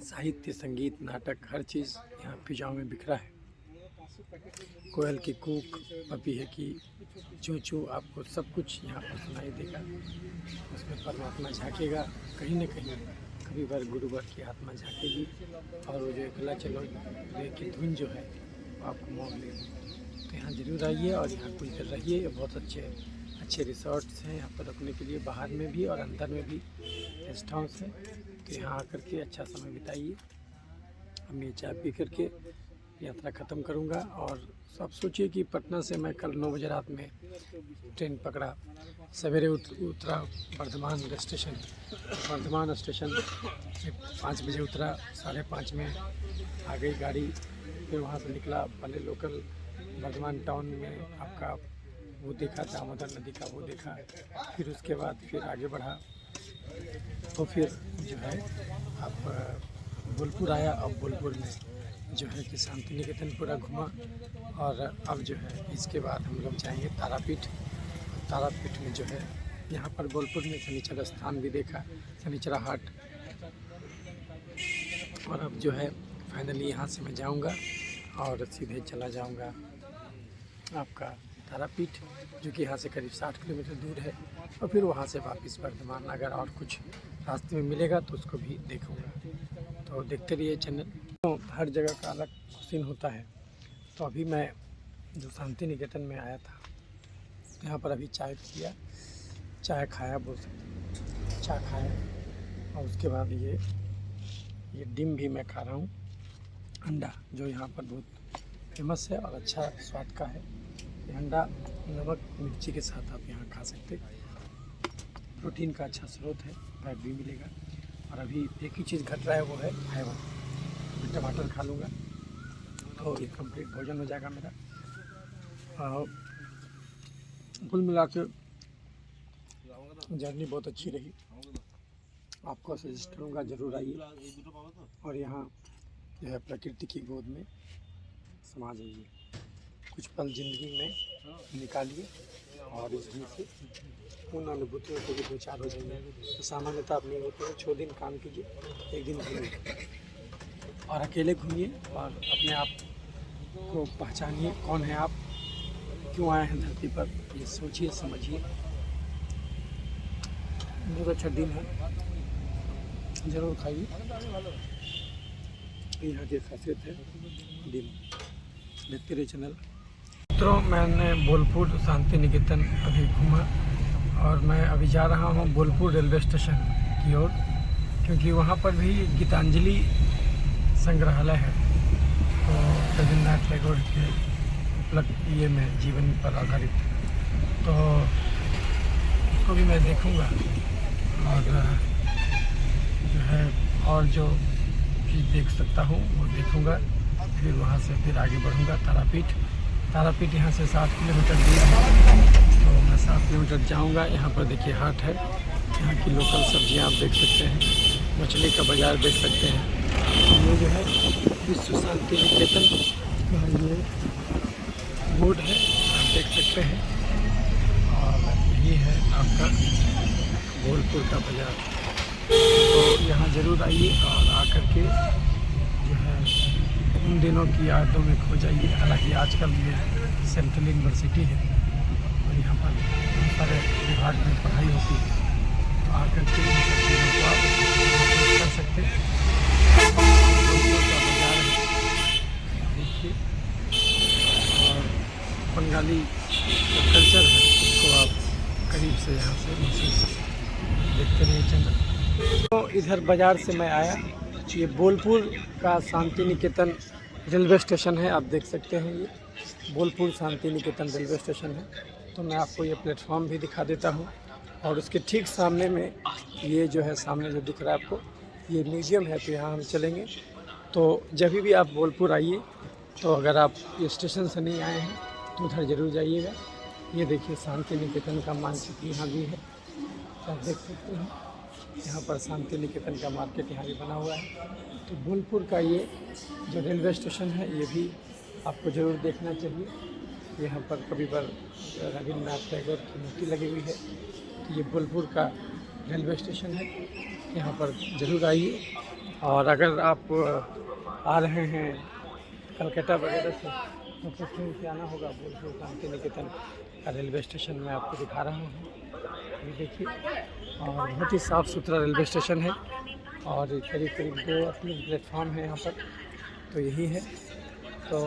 साहित्य, संगीत, नाटक, हर चीज़ यहाँ फिजाओं में बिखरा है। कोयल की कूक, पपीहे की चूँ चूँ, आपको सब कुछ यहाँ पर सुनाई देगा। उसमें परमात्मा झाँकेगा कहीं न कहीं, कभी बार गुरुवर की आत्मा झाँकेगी और वो जो एकला चलो रे की धुन जो है वो आपको मोह लेगी। तो यहाँ ज़रूर आइए और यहाँ कुछ देर रहिए। बहुत अच्छे रिसोर्ट्स हैं यहाँ पर रुकने के लिए, बाहर में भी और अंदर में भी गेस्ट हाउस है। तो यहाँ आकर के अच्छा समय बिताइए। हम ये चाय पी करके यात्रा ख़त्म करूँगा। और सब सोचिए कि पटना से मैं कल 9 बजे रात में ट्रेन पकड़ा, सवेरे उतरा वर्धमान स्टेशन से 5 बजे उतरा, 5:30 में आ गई गाड़ी। फिर वहाँ से निकला, पहले लोकल वर्धमान टाउन में आपका वो देखा, दामोदर नदी का वो देखा। फिर उसके बाद फिर आगे बढ़ा, तो फिर जो है आप बोलपुर आया। अब बोलपुर में जो है कि शांति निकेतन पूरा घुमा। और अब जो है इसके बाद हम लोग जाएंगे तारापीठ में जो है यहाँ पर बोलपुर में शनिचर स्थान भी देखा, शनिचरा हाट। और अब जो है फाइनली यहाँ से मैं जाऊँगा और सीधे चला जाऊँगा आपका तारापीठ, जो कि यहाँ से करीब 60 किलोमीटर दूर है। और फिर वहाँ से वापस वर्धमान, अगर और कुछ रास्ते में मिलेगा तो उसको भी देखूँगा। तो देखते रहिए चैनल। तो हर जगह का अलग सीन होता है। तो अभी मैं जो शांति निकेतन में आया था, यहाँ पर अभी चाय पिया, चाय खाया, बोल सकते चाय खाया। और उसके बाद ये डिम भी मैं खा रहा हूँ, अंडा, जो यहाँ पर बहुत फेमस है और अच्छा स्वाद का है। ये अंडा नमक मिर्ची के साथ आप यहाँ खा सकते। प्रोटीन का अच्छा स्रोत है, फैट भी मिलेगा। और अभी एक ही चीज़ घट रहा है, वो है फाइबर। मैं टमाटर खा लूँगा तो ये कंप्लीट भोजन हो जाएगा मेरा। कुल मिला के जर्नी बहुत अच्छी रही। आपको सजेस्ट करूँगा, ज़रूर आइए और यहाँ जो है प्रकृति की गोद में समा जाइए, कुछ पल ज़िंदगी में निकालिए और इसमें से उन अनुभूतियों को भी दो चार हो जाएंगे। तो सामान्यतः आप नहीं होते हैं, 6 दिन काम कीजिए, 1 दिन घूमिए और अकेले घूमिए और अपने आप को पहचानिए, कौन है आप, क्यों आए हैं धरती पर, ये सोचिए समझिए। बहुत अच्छा दिन है, ज़रूर खाइए। यहाँ की खासियत है दिन। देखते रहिए चैनल। मित्रों, मैंने बोलपुर शांति निकेतन अभी घूमा और मैं अभी जा रहा हूँ बोलपुर रेलवे स्टेशन की ओर, क्योंकि वहाँ पर भी गीतांजलि संग्रहालय है। तो रविन्द्रनाथ टैगोर के उपलब्ध ये में जीवन पर आधारित, तो उसको भी मैं देखूँगा। और जो है और जो चीज़ देख सकता हूँ वो देखूँगा। फिर वहाँ से फिर आगे बढ़ूँगा तारापीठ यहाँ से 7 किलोमीटर दूर है। तो मैं 7 किलोमीटर जाऊँगा। यहाँ पर देखिए हाट है, यहाँ की लोकल सब्जियाँ आप देख सकते हैं, मछली का बाज़ार देख सकते हैं। ये जो है विश्व शांति निकेतन का ये बोर्ड है, आप देख सकते हैं। और ये है आपका बोलपुर का बाज़ार। तो यहाँ ज़रूर आइए और आकर के जो है उन दिनों की यादों में खो जाइए। हालांकि आजकल ये सेंट्रल यूनिवर्सिटी है और यहाँ पर बहुत सारे विभाग में पढ़ाई होती है। तो आकर के इन सब चीज़ों को आप महसूस कर सकते हैं। बोलपुर का बाज़ार है, देखिए। और बंगाली जो कल्चर है उसको आप करीब से यहाँ से महसूस देखते रहिए चैनल। तो इधर बाज़ार से मैं आया, ये बोलपुर का शांति निकेतन रेलवे स्टेशन है, आप देख सकते हैं। ये बोलपुर शांति निकेतन रेलवे स्टेशन है। तो मैं आपको ये प्लेटफॉर्म भी दिखा देता हूँ। और उसके ठीक सामने में ये जो है, सामने जो दिख रहा है आपको, ये म्यूज़ियम है। तो यहाँ हम चलेंगे। तो जब भी आप बोलपुर आइए, तो अगर आप ये स्टेशन से नहीं आए हैं तो उधर ज़रूर जाइएगा। ये देखिए शांति निकेतन का मानचित्र यहाँ भी है, आप देख सकते हैं। यहाँ पर शांति निकेतन का मार्केट यहाँ भी बना हुआ है। तो बोलपुर का ये जो रेलवे स्टेशन है, ये भी आपको ज़रूर देखना चाहिए। यहाँ पर कभी बार रविन्द्रनाथ टैगोर की मूर्ति लगी हुई है। तो ये बोलपुर का रेलवे स्टेशन है, यहाँ पर ज़रूर आइए। और अगर आप आ रहे हैं कलकत्ता वगैरह से आपको ट्रेन से आना होगा बोलपुर शांति निकेतन का रेलवे स्टेशन में आपको दिखा रहा हूँ। ये देखिए, और बहुत ही साफ़ सुथरा रेलवे स्टेशन है और करीब करीब 2 प्लेटफॉर्म है यहाँ पर, तो यही है। तो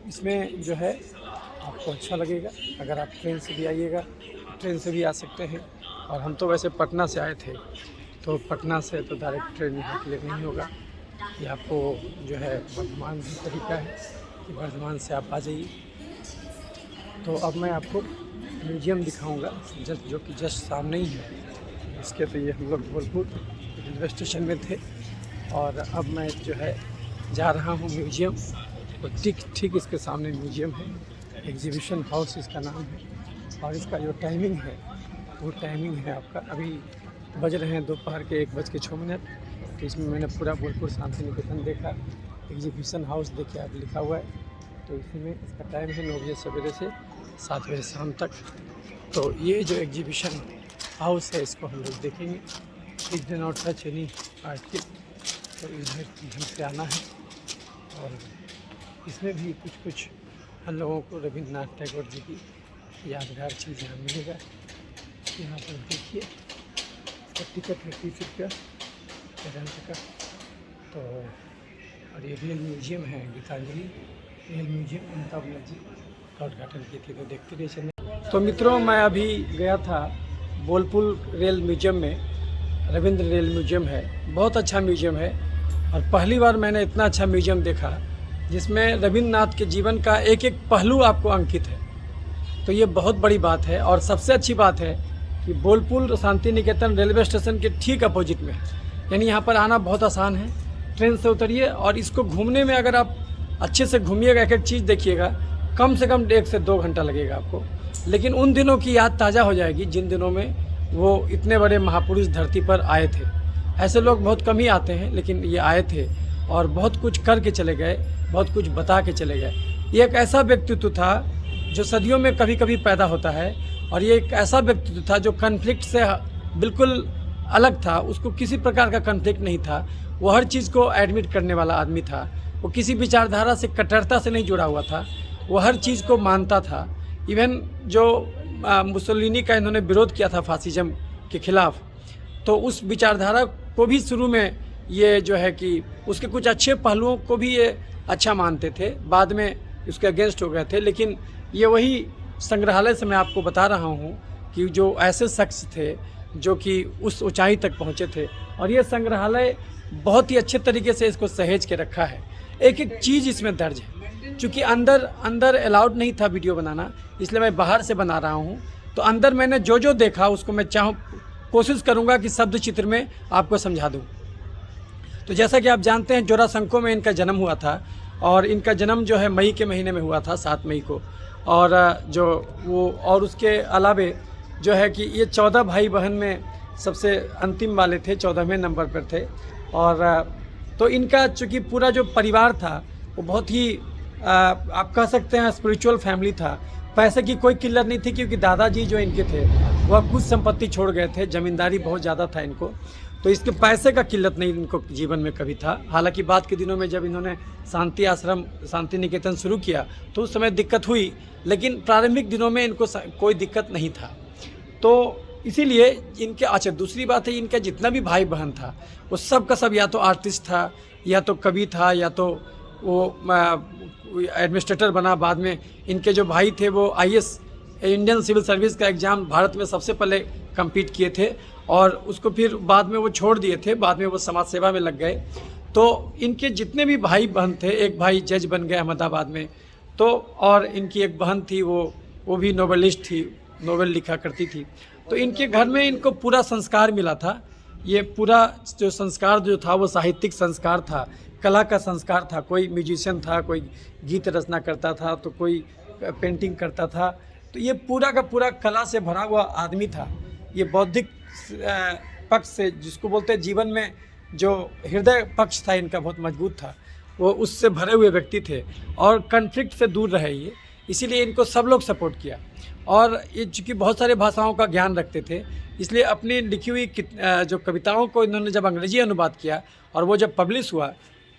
इसमें जो है आपको अच्छा लगेगा। अगर आप ट्रेन से भी आइएगा, ट्रेन से भी आ सकते हैं। और हम तो वैसे पटना से आए थे, तो पटना से तो डायरेक्ट ट्रेन यहाँ के लिए नहीं होगा। ये आपको जो है वर्धमान भी तरीका है कि वर्धमान से आप आ जाइए। तो अब मैं आपको म्यूजियम दिखाऊंगा जो कि जस्ट सामने ही है इसके। तो ये हम लोग बोलपुर रेलवे स्टेशन में थे और अब मैं जो है जा रहा हूँ म्यूजियम। तो ठीक इसके सामने म्यूजियम है, एग्जीबिशन हाउस इसका नाम है। और इसका जो टाइमिंग है वो टाइमिंग है आपका, अभी बज रहे हैं दोपहर के 1:06। तो इसमें मैंने पूरा बोलपुर शांति निकेतन देखा। एग्जीबिशन हाउस देखिए आप लिखा हुआ है। तो इसी में इसका टाइम है 9 बजे सवेरे से 7 बजे शाम तक। तो ये जो एग्जीबिशन हाउस है इसको हम लोग देखेंगे। इस दिन और टच एनी आर्टिकल, तो इधर से आना है। और इसमें भी कुछ हम लोगों को रविन्द्रनाथ टैगोर जी की यादगार चीज़ यहाँ मिलेगा। यहाँ पर देखिए, इसका टिकट है 30 रुपया एडल्ट का। तो और ये रेल म्यूजियम है, गीतांजलि रेल म्यूजियम अमिताभ बच्चन जी का उद्घाटन किए थे। तो देखते रहिए चलने। तो मित्रों, मैं अभी गया था बोलपुर रेल म्यूजियम में। रविंद्र रेल म्यूजियम है, बहुत अच्छा म्यूजियम है। और पहली बार मैंने इतना अच्छा म्यूजियम देखा जिसमें रविन्द्रनाथ के जीवन का एक एक पहलू आपको अंकित है। तो ये बहुत बड़ी बात है। और सबसे अच्छी बात है कि बोलपुर शांति निकेतन रेलवे स्टेशन के ठीक अपोजिट में है, यानी यहाँ पर आना बहुत आसान है। ट्रेन से उतरिए और इसको घूमने में अगर आप अच्छे से घूमिएगा, एक एक चीज़ देखिएगा, कम से कम 1 से 2 घंटा लगेगा आपको। लेकिन उन दिनों की याद ताज़ा हो जाएगी जिन दिनों में वो इतने बड़े महापुरुष धरती पर आए थे। ऐसे लोग बहुत कम ही आते हैं, लेकिन ये आए थे और बहुत कुछ करके चले गए, बहुत कुछ बता के चले गए। ये एक ऐसा व्यक्तित्व था जो सदियों में कभी कभी पैदा होता है। और ये एक ऐसा व्यक्तित्व था जो कन्फ्लिक्ट से बिल्कुल अलग था। उसको किसी प्रकार का कन्फ्लिक्ट नहीं था। वो हर चीज़ को एडमिट करने वाला आदमी था। वो किसी विचारधारा से, कट्टरता से नहीं जुड़ा हुआ था। वो हर चीज़ को मानता था। इवन जो मुसोलिनी का इन्होंने विरोध किया था फासिज्म के खिलाफ, तो उस विचारधारा को भी शुरू में ये जो है कि उसके कुछ अच्छे पहलुओं को भी ये अच्छा मानते थे। बाद में उसके अगेंस्ट हो गए थे। लेकिन ये वही संग्रहालय से मैं आपको बता रहा हूँ कि जो ऐसे शख्स थे जो कि उस ऊंचाई तक पहुँचे थे। और ये संग्रहालय बहुत ही अच्छे तरीके से इसको सहेज के रखा है। एक एक चीज़ इसमें दर्ज है। चूँकि अंदर अलाउड नहीं था वीडियो बनाना, इसलिए मैं बाहर से बना रहा हूँ। तो अंदर मैंने जो देखा उसको मैं कोशिश करूँगा कि शब्द चित्र में आपको समझा दूँ। तो जैसा कि आप जानते हैं, जोरासंको में इनका जन्म हुआ था। और इनका जन्म जो है मई के महीने में हुआ था, 7 मई को। और उसके अलावे जो है कि ये 14 भाई बहन में सबसे अंतिम वाले थे, 14वें नंबर पर थे। और तो इनका चूँकि पूरा जो परिवार था वो बहुत ही आप कह सकते हैं स्पिरिचुअल फैमिली था। पैसे की कोई किल्लत नहीं थी, क्योंकि दादाजी जो इनके थे वह कुछ संपत्ति छोड़ गए थे। ज़मींदारी बहुत ज़्यादा था इनको, तो इसके पैसे का किल्लत नहीं इनको जीवन में कभी था। हालांकि बाद के दिनों में जब इन्होंने शांति आश्रम शांति निकेतन शुरू किया तो उस समय दिक्कत हुई, लेकिन प्रारंभिक दिनों में इनको कोई दिक्कत नहीं था। तो इसीलिए इनके अच्छा दूसरी बात है, इनका जितना भी भाई बहन था वो सब का सब या तो आर्टिस्ट था, या तो कवि था, या तो वो एडमिनिस्ट्रेटर बना। बाद में इनके जो भाई थे वो IAS इंडियन सिविल सर्विस का एग्ज़ाम भारत में सबसे पहले कम्पीट किए थे और उसको फिर बाद में वो छोड़ दिए थे। बाद में वो समाज सेवा में लग गए। तो इनके जितने भी भाई बहन थे, एक भाई जज बन गए अहमदाबाद में, तो और इनकी एक बहन थी वो भी नोवेलिस्ट थी, नोवेल लिखा करती थी। तो इनके घर में इनको पूरा संस्कार मिला था। ये पूरा जो संस्कार जो था वो साहित्यिक संस्कार था, कला का संस्कार था। कोई म्यूजिशियन था, कोई गीत रचना करता था, तो कोई पेंटिंग करता था। तो ये पूरा का पूरा कला से भरा हुआ आदमी था। ये बौद्धिक पक्ष से, जिसको बोलते हैं जीवन में जो हृदय पक्ष था इनका बहुत मजबूत था, वो उससे भरे हुए व्यक्ति थे। और कन्फ्लिक्ट से दूर रहे ये, इसीलिए इनको सब लोग सपोर्ट किया। और ये चूँकि बहुत सारे भाषाओं का ज्ञान रखते थे, इसलिए अपनी लिखी हुई जो कविताओं को इन्होंने जब अंग्रेजी अनुवाद किया और वो जब पब्लिश हुआ,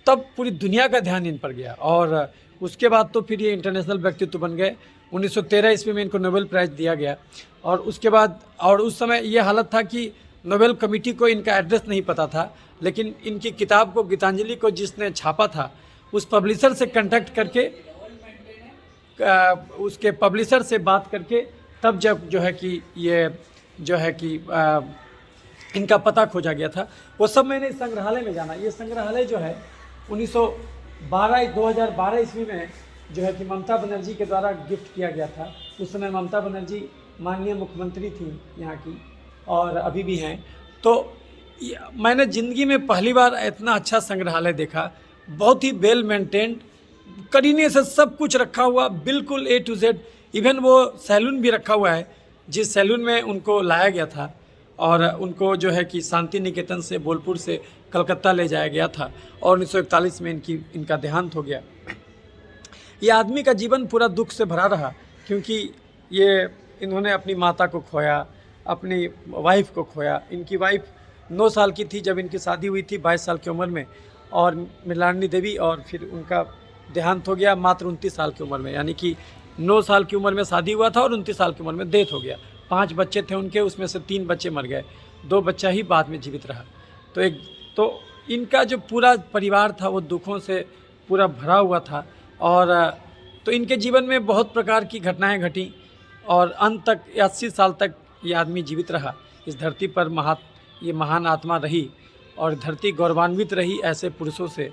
तब पूरी दुनिया का ध्यान इन पर गया। और उसके बाद तो फिर ये इंटरनेशनल व्यक्तित्व बन गए। 1913 ईस्वी में इनको नोबेल प्राइज़ दिया गया और उसके बाद और उस समय ये हालत था कि नोबेल कमेटी को इनका एड्रेस नहीं पता था, लेकिन इनकी किताब को गीतांजलि को जिसने छापा था उस पब्लिशर से कांटेक्ट करके उसके पब्लिशर से बात करके तब जब जो है कि ये जो है कि इनका पता खोजा गया था। वो सब मैंने इस संग्रहालय में जाना। ये संग्रहालय जो है 2012 ईस्वी में जो है कि ममता बनर्जी के द्वारा गिफ्ट किया गया था। उस समय ममता बनर्जी माननीय मुख्यमंत्री थी यहाँ की और अभी भी हैं। तो मैंने ज़िंदगी में पहली बार इतना अच्छा संग्रहालय देखा, बहुत ही वेल मेंटेन्ड, करीने से सब कुछ रखा हुआ, बिल्कुल A to Z। इवन वो सैलून भी रखा हुआ है, जिस सैलून में उनको लाया गया था और उनको जो है कि शांति निकेतन से बोलपुर से कलकत्ता ले जाया गया था और 1941 में इनका देहांत हो गया। ये आदमी का जीवन पूरा दुख से भरा रहा, क्योंकि ये इन्होंने अपनी माता को खोया, अपनी वाइफ को खोया। इनकी वाइफ 9 साल की थी जब इनकी शादी हुई थी, 22 साल की उम्र में, और मृणालिनी देवी, और फिर उनका देहांत हो गया मात्र 29 साल की उम्र में। यानी कि 9 साल की उम्र में शादी हुआ था और 29 साल की उम्र में डेथ हो गया। 5 बच्चे थे उनके, उसमें से 3 बच्चे मर गए, 2 बच्चा ही बाद में जीवित रहा। तो इनका जो पूरा परिवार था वो दुखों से पूरा भरा हुआ था। और तो इनके जीवन में बहुत प्रकार की घटनाएं घटी और अंत तक 80 साल तक ये आदमी जीवित रहा। इस धरती पर ये महान आत्मा रही और धरती गौरवान्वित रही ऐसे पुरुषों से।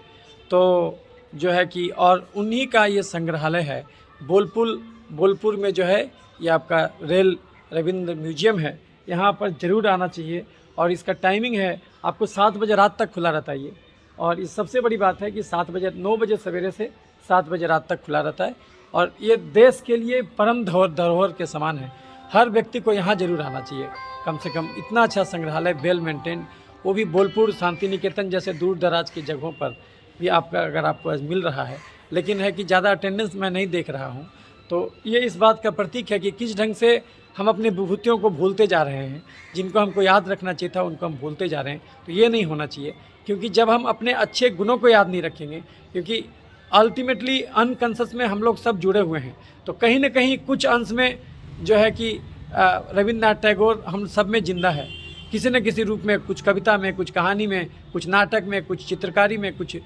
तो जो है कि और उन्हीं का ये संग्रहालय है बोलपुर में जो है, ये आपका रेल रविंद्र म्यूजियम है, यहाँ पर ज़रूर आना चाहिए। और इसका टाइमिंग है आपको 7 बजे रात तक खुला रहता है ये। और इस सबसे बड़ी बात है कि 9 बजे सवेरे से 7 बजे रात तक खुला रहता है। और ये देश के लिए परम धरोहर के समान है। हर व्यक्ति को यहाँ ज़रूर आना चाहिए, कम से कम। इतना अच्छा संग्रहालय, वेल मेंटेन, वो भी बोलपुर शांति निकेतन जैसे दूर दराज की जगहों पर भी आपका अगर आपको मिल रहा है। लेकिन है कि ज़्यादा अटेंडेंस मैं नहीं देख रहा हूँ। तो ये इस बात का प्रतीक है कि किस ढंग से हम अपनी विभूतियों को भूलते जा रहे हैं। जिनको हमको याद रखना चाहिए था उनको हम भूलते जा रहे हैं। तो ये नहीं होना चाहिए, क्योंकि जब हम अपने अच्छे गुणों को याद नहीं रखेंगे, क्योंकि अल्टीमेटली अनकॉन्शियस में हम लोग सब जुड़े हुए हैं, तो कहीं ना कहीं कुछ अंश में जो है कि रविन्द्रनाथ टैगोर हम सब में जिंदा है, किसी न किसी रूप में, कुछ कविता में, कुछ कहानी में, कुछ नाटक में, कुछ चित्रकारी में, कुछ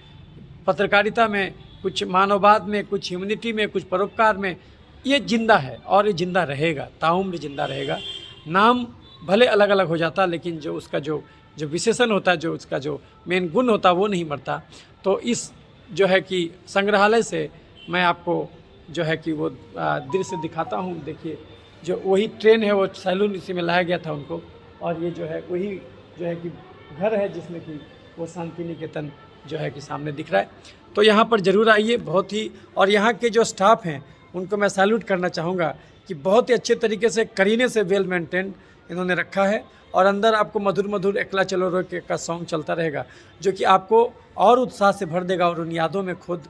पत्रकारिता में, कुछ मानववाद में, कुछ ह्यूमनिटी में, कुछ परोपकार में। ये जिंदा है और ये जिंदा रहेगा, ताउम्र जिंदा रहेगा। नाम भले अलग अलग हो जाता, लेकिन जो उसका जो विशेषण होता है, जो उसका जो मेन गुण होता है, वो नहीं मरता। तो इस जो है कि संग्रहालय से मैं आपको जो है कि वो दृश्य दिखाता हूँ। देखिए, जो वही ट्रेन है, वो सैलून इसी में लाया गया था उनको। और ये जो है वही जो है कि घर है जिसमें कि वो शांति निकेतन जो है कि सामने दिख रहा है। तो यहाँ पर ज़रूर आइए। बहुत ही, और यहाँ के जो स्टाफ हैं उनको मैं सैल्यूट करना चाहूँगा कि बहुत ही अच्छे तरीके से, करीने से वेल मेंटेन इन्होंने रखा है। और अंदर आपको मधुर मधुर एकला चलो रो के का सॉन्ग चलता रहेगा, जो कि आपको और उत्साह से भर देगा और उन यादों में खुद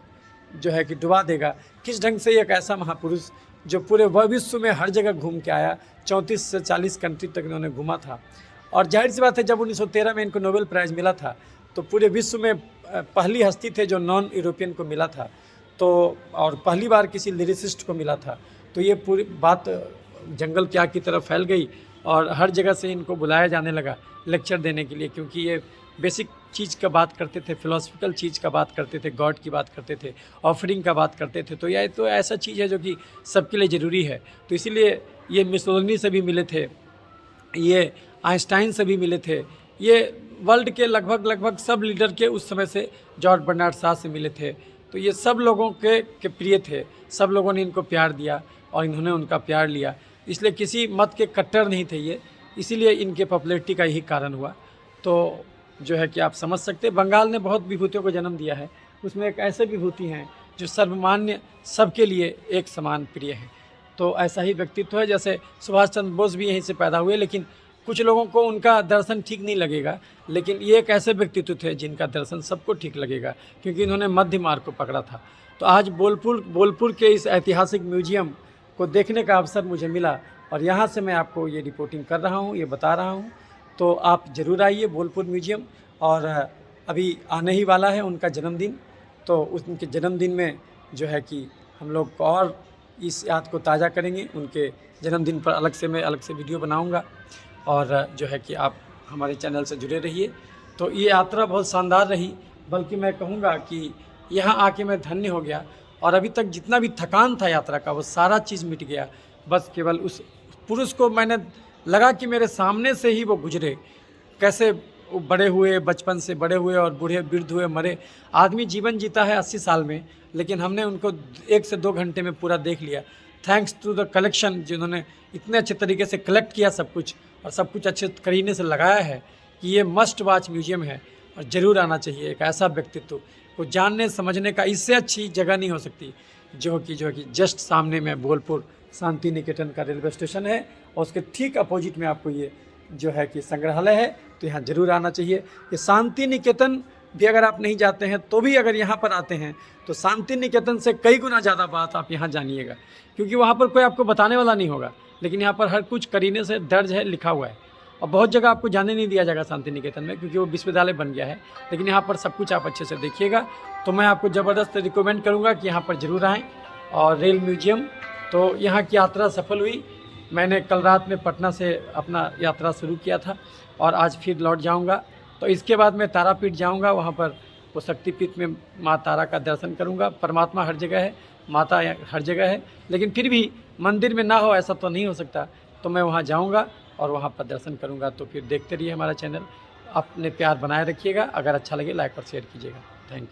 जो है कि डुबा देगा। किस ढंग से एक ऐसा महापुरुष जो पूरे विश्व में हर जगह घूम के आया, 34 से 40 कंट्री तक इन्होंने घूमा था। और जाहिर सी बात है, जब 1913 में इनको नोबेल प्राइज़ मिला था तो पूरे विश्व में पहली हस्ती थे जो नॉन यूरोपियन को मिला था। तो और पहली बार किसी लिरिसिस्ट को मिला था। तो ये पूरी बात जंगल की आग की तरफ फैल गई और हर जगह से इनको बुलाया जाने लगा लेक्चर देने के लिए, क्योंकि ये बेसिक चीज़ का बात करते थे, फिलोसफिकल चीज़ का बात करते थे, गॉड की बात करते थे, ऑफरिंग का बात करते थे। तो यह तो ऐसा चीज़ है जो कि सबके लिए ज़रूरी है। तो इसीलिए ये मुसोलिनी से भी मिले थे, ये आइंस्टाइन से भी मिले थे, ये वर्ल्ड के लगभग सब लीडर के उस समय से, जॉर्ज बर्नार्ड शॉ से मिले थे। तो ये सब लोगों के प्रिय थे, सब लोगों ने इनको प्यार दिया और इन्होंने उनका प्यार लिया। इसलिए किसी मत के कट्टर नहीं थे ये, इसीलिए इनके पॉपुलैरिटी का यही कारण हुआ। तो जो है कि आप समझ सकते हैं, बंगाल ने बहुत विभूतियों को जन्म दिया है। उसमें एक ऐसे विभूति हैं जो सर्वमान्य, सबके लिए एक समान प्रिय हैं। तो ऐसा ही व्यक्तित्व है। जैसे सुभाष चंद्र बोस भी यहीं से पैदा हुए, लेकिन कुछ लोगों को उनका दर्शन ठीक नहीं लगेगा, लेकिन ये एक ऐसे व्यक्तित्व थे जिनका दर्शन सबको ठीक लगेगा, क्योंकि इन्होंने मध्य मार्ग को पकड़ा था। तो आज बोलपुर के इस ऐतिहासिक म्यूजियम को देखने का अवसर मुझे मिला और यहाँ से मैं आपको ये रिपोर्टिंग कर रहा हूँ, ये बता रहा हूँ। तो आप ज़रूर आइए बोलपुर म्यूजियम। और अभी आने ही वाला है उनका जन्मदिन, तो उनके जन्मदिन में जो है कि हम लोग को और इस याद को ताज़ा करेंगे। उनके जन्मदिन पर अलग से वीडियो बनाऊंगा और जो है कि आप हमारे चैनल से जुड़े रहिए। तो ये यात्रा बहुत शानदार रही, बल्कि मैं कहूँगा कि यहाँ आके मैं धन्य हो गया और अभी तक जितना भी थकान था यात्रा का वो सारा चीज़ मिट गया। बस केवल उस पुरुष को मैंने लगा कि मेरे सामने से ही वो गुजरे, कैसे वो बड़े हुए, बचपन से बड़े हुए और बूढ़े वृद्ध हुए, मरे। आदमी जीवन जीता है 80 साल में, लेकिन हमने उनको 1 से 2 घंटे में पूरा देख लिया। थैंक्स टू द कलेक्शन, जिन्होंने इतने अच्छे तरीके से कलेक्ट किया सब कुछ और सब कुछ अच्छे करीने से लगाया है कि ये मस्ट वॉच म्यूजियम है और ज़रूर आना चाहिए। एक ऐसा व्यक्तित्व को जानने समझने का इससे अच्छी जगह नहीं हो सकती, जो कि जस्ट सामने में बोलपुर शांति निकेतन का रेलवे स्टेशन है और उसके ठीक अपोजिट में आपको ये जो है कि संग्रहालय है। तो यहाँ ज़रूर आना चाहिए। ये शांति निकेतन भी अगर आप नहीं जाते हैं तो भी अगर यहाँ पर आते हैं तो शांति निकेतन से कई गुना ज़्यादा बात आप यहाँ जानिएगा, क्योंकि वहाँ पर कोई आपको बताने वाला नहीं होगा, लेकिन यहाँ पर हर कुछ करीने से दर्ज है, लिखा हुआ है। और बहुत जगह आपको जाने नहीं दिया जाएगा शांति निकेतन में, क्योंकि वो विश्वविद्यालय बन गया है, लेकिन यहाँ पर सब कुछ आप अच्छे से देखिएगा। तो मैं आपको ज़बरदस्त रिकमेंड करूँगा कि यहाँ पर ज़रूर आएँ। और रेल म्यूजियम, तो यहाँ की यात्रा सफल हुई। मैंने कल रात में पटना से अपना यात्रा शुरू किया था और आज फिर लौट जाऊँगा। तो इसके बाद मैं तारापीठ जाऊँगा, वहाँ पर वो शक्तिपीठ में माँ तारा का दर्शन करूँगा। परमात्मा हर जगह है, माता हर जगह है, लेकिन फिर भी मंदिर में ना हो ऐसा तो नहीं हो सकता। तो मैं वहाँ जाऊँगा और वहाँ पर दर्शन करूँगा। तो फिर देखते रहिए हमारा चैनल, अपने प्यार बनाए रखिएगा। अगर अच्छा लगे लाइक और शेयर कीजिएगा। Thank you.